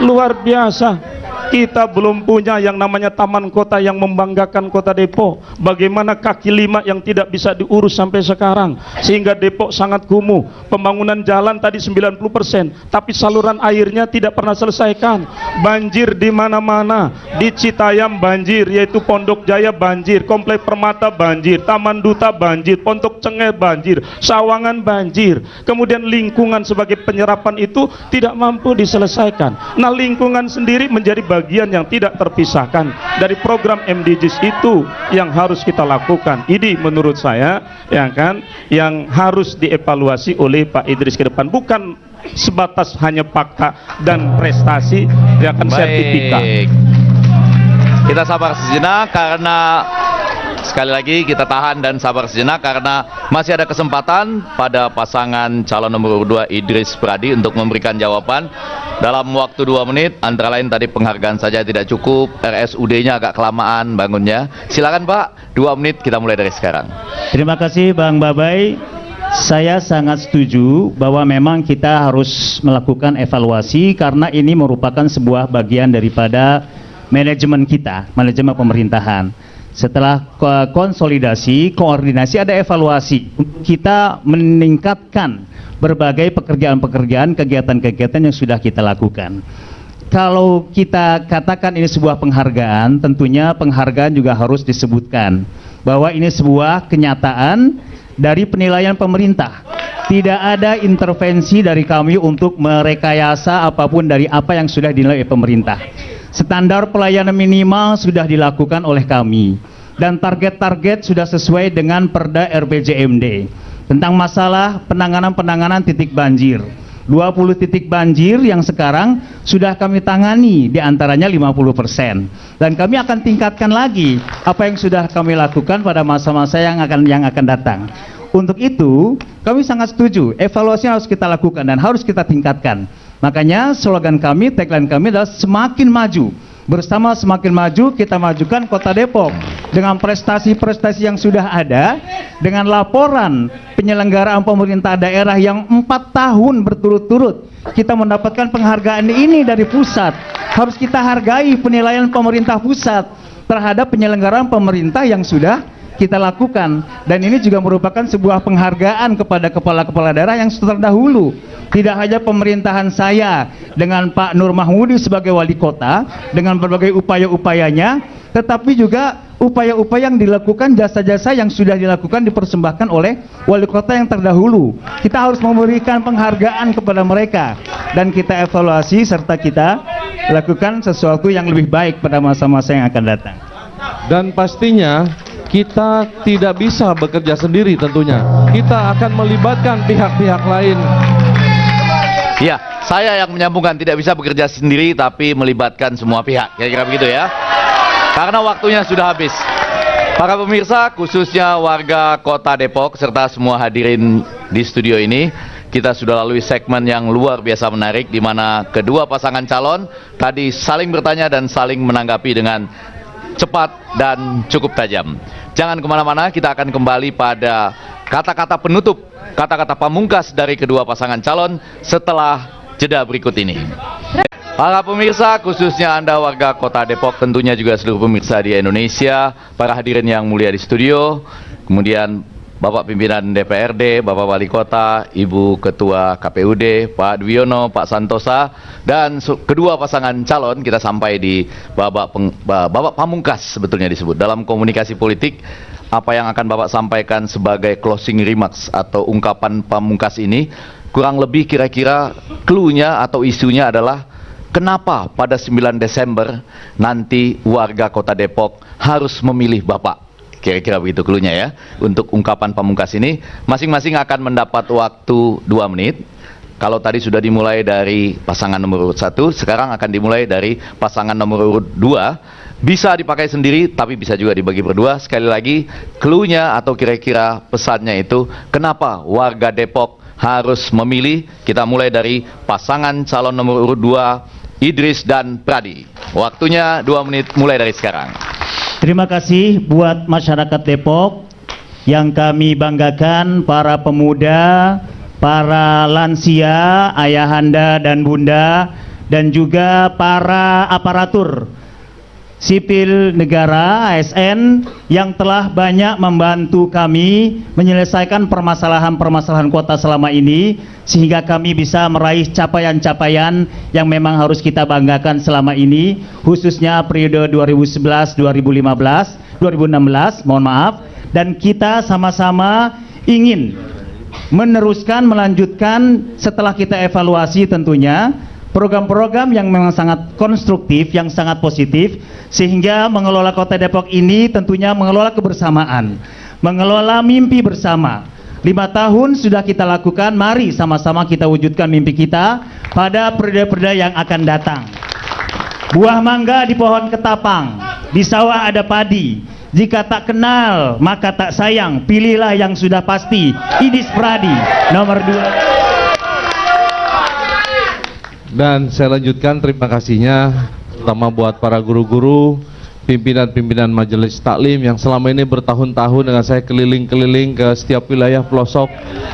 S7: luar biasa. Kita belum punya yang namanya taman kota yang membanggakan kota Depok. Bagaimana kaki lima yang tidak bisa diurus sampai sekarang, sehingga Depok sangat kumuh. Pembangunan jalan tadi 90%, tapi saluran airnya tidak pernah selesaikan. Banjir di mana-mana. Di Citayam banjir, yaitu Pondok Jaya banjir, Komplek Permata banjir, Taman Duta banjir, Pondok Cengeh banjir, Sawangan banjir. Kemudian lingkungan sebagai penyerapan itu tidak mampu diselesaikan. Nah, lingkungan sendiri menjadi bagian yang tidak terpisahkan dari program MDGs itu yang harus kita lakukan. Ini menurut saya yang harus dievaluasi oleh Pak Idris ke depan, bukan sebatas hanya fakta dan prestasi akan sertifikat.
S3: Kita sabar sejenak karena sekali lagi kita tahan dan sabar sejenak karena masih ada kesempatan pada pasangan calon nomor 2 Idris Pradi untuk memberikan jawaban dalam waktu 2 menit. Antara lain tadi penghargaan saja tidak cukup, RSUD-nya agak kelamaan bangunnya. Silakan Pak, 2 menit kita mulai dari sekarang.
S8: Terima kasih Bang Babai. Saya sangat setuju bahwa memang kita harus melakukan evaluasi karena ini merupakan sebuah bagian daripada manajemen kita, manajemen pemerintahan. Setelah konsolidasi, koordinasi, ada evaluasi. Kita meningkatkan berbagai pekerjaan-pekerjaan, kegiatan-kegiatan yang sudah kita lakukan. Kalau kita katakan ini sebuah penghargaan, tentunya penghargaan juga harus disebutkan bahwa ini sebuah kenyataan dari penilaian pemerintah. Tidak ada intervensi dari kami untuk merekayasa apapun dari apa yang sudah dinilai oleh pemerintah. Standar pelayanan minimal sudah dilakukan oleh kami dan target-target sudah sesuai dengan Perda RPJMD tentang masalah penanganan titik banjir. 20 titik banjir yang sekarang sudah kami tangani, diantaranya 50%, dan kami akan tingkatkan lagi apa yang sudah kami lakukan pada masa-masa yang akan datang. Untuk itu kami sangat setuju, evaluasi harus kita lakukan dan harus kita tingkatkan. Makanya slogan kami, tagline kami adalah semakin maju. Bersama semakin maju, kita majukan Kota Depok dengan prestasi-prestasi yang sudah ada, dengan laporan penyelenggaraan pemerintah daerah yang 4 tahun berturut-turut kita mendapatkan penghargaan ini dari pusat. Harus kita hargai penilaian pemerintah pusat terhadap penyelenggaraan pemerintah yang sudah kita lakukan, dan ini juga merupakan sebuah penghargaan kepada kepala-kepala daerah yang terdahulu. Tidak hanya pemerintahan saya dengan Pak Nur Mahmudi sebagai wali kota dengan berbagai upaya-upayanya, tetapi juga upaya-upaya yang dilakukan, jasa-jasa yang sudah dilakukan dipersembahkan oleh wali kota yang terdahulu. Kita harus memberikan penghargaan kepada mereka dan kita evaluasi serta kita lakukan sesuatu yang lebih baik pada masa-masa yang akan datang.
S9: Dan pastinya kita tidak bisa bekerja sendiri tentunya. Kita akan melibatkan pihak-pihak lain.
S3: Ya, saya yang menyambungkan tidak bisa bekerja sendiri tapi melibatkan semua pihak. Kira-kira begitu ya. Karena waktunya sudah habis. Para pemirsa, khususnya warga Kota Depok serta semua hadirin di studio ini, kita sudah lalui segmen yang luar biasa menarik di mana kedua pasangan calon tadi saling bertanya dan saling menanggapi dengan cepat dan cukup tajam. Jangan kemana-mana, kita akan kembali pada kata-kata penutup, kata-kata pamungkas dari kedua pasangan calon setelah jeda berikut ini. Para pemirsa, khususnya Anda warga Kota Depok, tentunya juga seluruh pemirsa di Indonesia, para hadirin yang mulia di studio, kemudian Bapak Pimpinan DPRD, Bapak Wali Kota, Ibu Ketua KPUD, Pak Dwiono, Pak Santosa, dan kedua pasangan calon, kita sampai di babak pamungkas sebetulnya disebut. Dalam komunikasi politik, apa yang akan Bapak sampaikan sebagai closing remarks atau ungkapan pamungkas ini, kurang lebih kira-kira clue-nya atau isunya adalah kenapa pada 9 Desember nanti warga Kota Depok harus memilih Bapak. Kira-kira begitu clue-nya ya. Untuk ungkapan pamungkas ini, masing-masing akan mendapat waktu 2 menit. Kalau tadi sudah dimulai dari pasangan nomor urut 1, sekarang akan dimulai dari pasangan nomor urut 2. Bisa dipakai sendiri, tapi bisa juga dibagi berdua. Sekali lagi, clue-nya atau kira-kira pesannya itu, kenapa warga Depok harus memilih. Kita mulai dari pasangan calon nomor urut 2, Idris dan Pradi. Waktunya 2 menit mulai dari sekarang.
S8: Terima kasih buat masyarakat Depok yang kami banggakan, para pemuda, para lansia, ayahanda dan bunda, dan juga para aparatur sipil negara ASN yang telah banyak membantu kami menyelesaikan permasalahan-permasalahan kota selama ini, sehingga kami bisa meraih capaian-capaian yang memang harus kita banggakan selama ini, khususnya periode 2011, 2015, 2016, mohon maaf, dan kita sama-sama ingin meneruskan, melanjutkan setelah kita evaluasi tentunya program-program yang memang sangat konstruktif, yang sangat positif, sehingga mengelola Kota Depok ini tentunya mengelola kebersamaan, mengelola mimpi bersama. 5 tahun sudah kita lakukan, mari sama-sama kita wujudkan mimpi kita pada periode-periode yang akan datang. Buah mangga di pohon ketapang, di sawah ada padi. Jika tak kenal, maka tak sayang, pilihlah yang sudah pasti. Idris Pradi, nomor 2.
S9: Dan saya lanjutkan terima kasihnya terutama buat para guru-guru, pimpinan-pimpinan majelis taklim yang selama ini bertahun-tahun dengan saya keliling-keliling ke setiap wilayah pelosok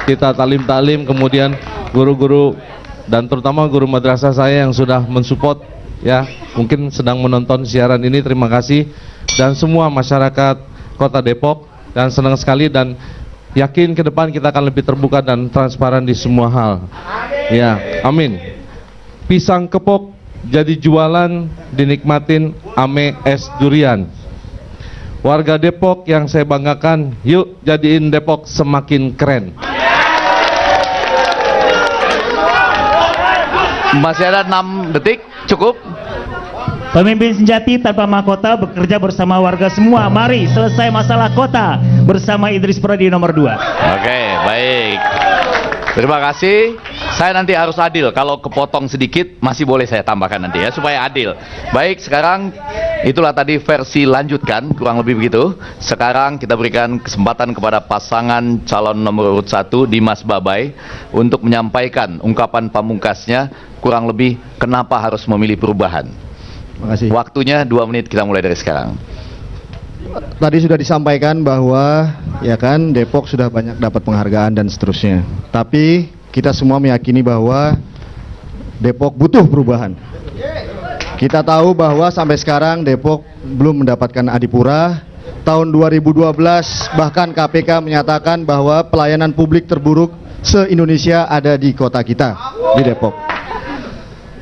S9: kita taklim-taklim, kemudian guru-guru dan terutama guru madrasah saya yang sudah mensupport, ya mungkin sedang menonton siaran ini, terima kasih, dan semua masyarakat Kota Depok, dan senang sekali dan yakin ke depan kita akan lebih terbuka dan transparan di semua hal. Ya, amin. Pisang kepok jadi jualan, dinikmatin ame es durian. Warga Depok yang saya banggakan, yuk jadiin Depok semakin keren.
S3: Masih ada 6 detik, cukup.
S8: Pemimpin sejati tanpa mahkota bekerja bersama warga semua. Mari selesai masalah kota bersama Idris Pradi nomor 2.
S3: Oke, baik. Terima kasih. Saya nanti harus adil. Kalau kepotong sedikit masih boleh saya tambahkan nanti ya, supaya adil. Baik, sekarang itulah tadi versi lanjutkan, kurang lebih begitu. Sekarang kita berikan kesempatan kepada pasangan calon nomor urut 1 Dimas Babai untuk menyampaikan ungkapan pamungkasnya, kurang lebih kenapa harus memilih perubahan.
S6: Terima kasih.
S3: Waktunya 2 menit, kita mulai dari sekarang.
S6: Tadi sudah disampaikan bahwa ya kan Depok sudah banyak dapat penghargaan dan seterusnya. Tapi kita semua meyakini bahwa Depok butuh perubahan. Kita tahu bahwa sampai sekarang Depok belum mendapatkan adipura. Tahun 2012 bahkan KPK menyatakan bahwa pelayanan publik terburuk se-Indonesia ada di kota kita, di Depok.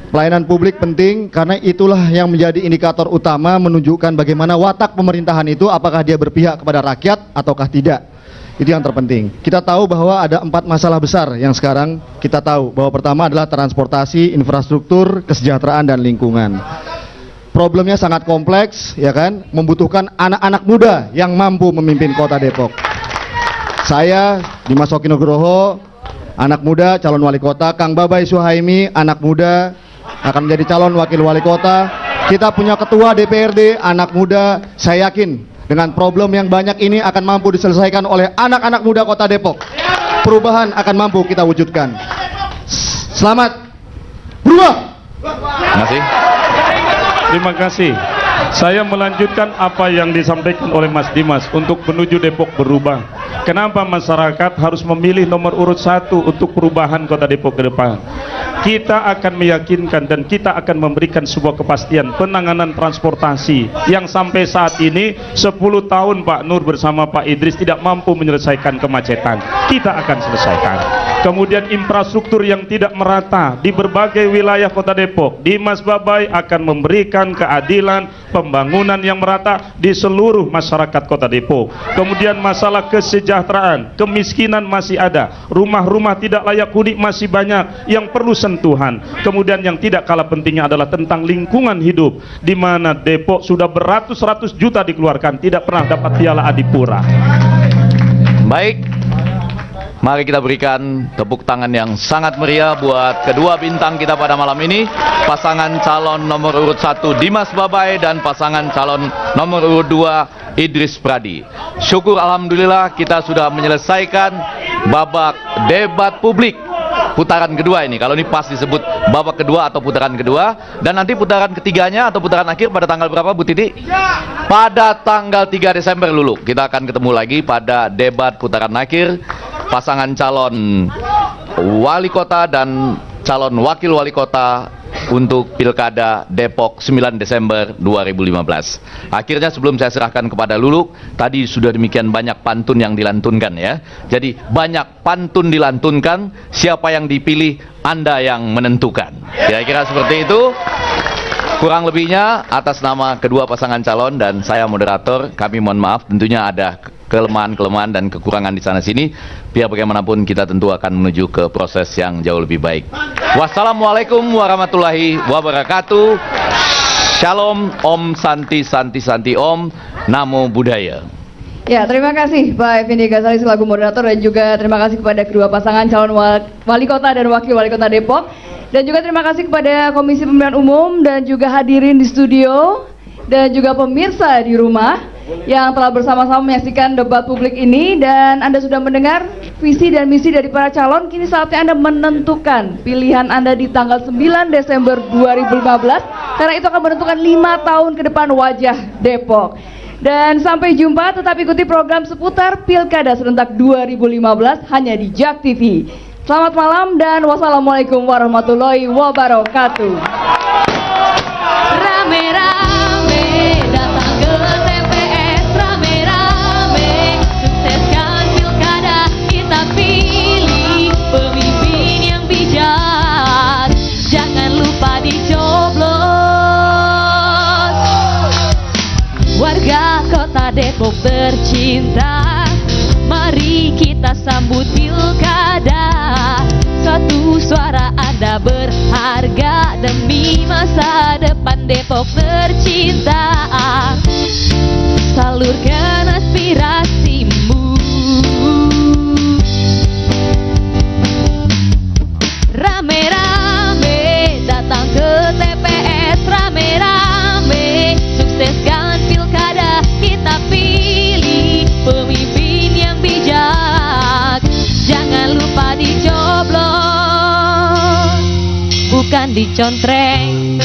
S6: Pelayanan publik penting karena itulah yang menjadi indikator utama menunjukkan bagaimana watak pemerintahan itu, apakah dia berpihak kepada rakyat ataukah tidak. Itu yang terpenting. Kita tahu bahwa ada 4 masalah besar yang sekarang kita tahu, bahwa pertama adalah transportasi, infrastruktur, kesejahteraan dan lingkungan. Problemnya sangat kompleks, ya kan? Membutuhkan anak-anak muda yang mampu memimpin kota Depok. Saya Dimas Oki Nugroho, anak muda calon wali kota. Kang Babai Suhaimi, anak muda, akan menjadi calon wakil wali kota. Kita punya ketua DPRD anak muda. Saya yakin dengan problem yang banyak ini akan mampu diselesaikan oleh anak-anak muda kota Depok. Perubahan akan mampu kita wujudkan. Selamat berubah.
S3: Terima kasih.
S7: Terima kasih. Saya melanjutkan apa yang disampaikan oleh Mas Dimas untuk menuju Depok berubah. Kenapa masyarakat harus memilih nomor urut 1 untuk perubahan kota Depok ke depan? Kita akan meyakinkan dan kita akan memberikan sebuah kepastian penanganan transportasi yang sampai saat ini 10 tahun Pak Nur bersama Pak Idris tidak mampu menyelesaikan kemacetan. Kita akan selesaikan. Kemudian infrastruktur yang tidak merata di berbagai wilayah kota Depok, Dimas Babai akan memberikan keadilan pembangunan yang merata di seluruh masyarakat kota Depok. Kemudian masalah kesejahteraan, kemiskinan masih ada, rumah-rumah tidak layak huni masih banyak yang perlu sentuhan. Kemudian yang tidak kalah pentingnya adalah tentang lingkungan hidup, di mana Depok sudah beratus-ratus juta dikeluarkan, tidak pernah dapat piala adipura.
S3: Baik, mari kita berikan tepuk tangan yang sangat meriah buat kedua bintang kita pada malam ini, pasangan calon nomor urut 1 Dimas Babai dan pasangan calon nomor urut 2 Idris Pradi. Syukur alhamdulillah kita sudah menyelesaikan babak debat publik putaran kedua ini. Kalau ini pas disebut babak kedua atau putaran kedua, dan nanti putaran ketiganya atau putaran akhir pada tanggal berapa Bu Titi? Pada tanggal 3 Desember Lulu. Kita akan ketemu lagi pada debat putaran akhir pasangan calon wali kota dan calon wakil wali kota untuk Pilkada Depok 9 Desember 2015. Akhirnya sebelum saya serahkan kepada Lulu, tadi sudah demikian banyak pantun yang dilantunkan ya. Jadi banyak pantun dilantunkan, siapa yang dipilih Anda yang menentukan. Kira-kira seperti itu. Kurang lebihnya atas nama kedua pasangan calon dan saya moderator, kami mohon maaf, tentunya ada kelemahan-kelemahan dan kekurangan di sana sini. Biar bagaimanapun kita tentu akan menuju ke proses yang jauh lebih baik. Wassalamualaikum warahmatullahi wabarakatuh. Shalom, Om Santi Santi Santi Om, Namo Buddhaya.
S1: Ya, terima kasih Pak Effendi Ghazali selaku moderator dan juga terima kasih kepada kedua pasangan calon wali kota dan wakil wali kota Depok. Dan juga terima kasih kepada Komisi Pemilihan Umum dan juga hadirin di studio dan juga pemirsa di rumah yang telah bersama-sama menyaksikan debat publik ini. Dan Anda sudah mendengar visi dan misi dari para calon. Kini saatnya Anda menentukan pilihan Anda di tanggal 9 Desember 2015 karena itu akan menentukan 5 tahun ke depan wajah Depok. Dan sampai jumpa, tetap ikuti program seputar Pilkada Serentak 2015 hanya di JAK TV. Selamat malam dan wassalamualaikum warahmatullahi wabarakatuh.
S5: Rame-rame datang ke TPS, rame-rame sukseskan pilkada, kita pilih pemimpin yang bijak, jangan lupa dicoblos. Warga kota Depok tercinta, mari kita sambut pilkada. Suatu suara Anda berharga demi masa depan Depok tercinta. Salurkan aspirasimu. Rame-rame datang ke TPS, rame-rame sukseskan pilkada, kita pilih pemimpin yang bijak, jangan lupa dicoblos, bukan dicontreng.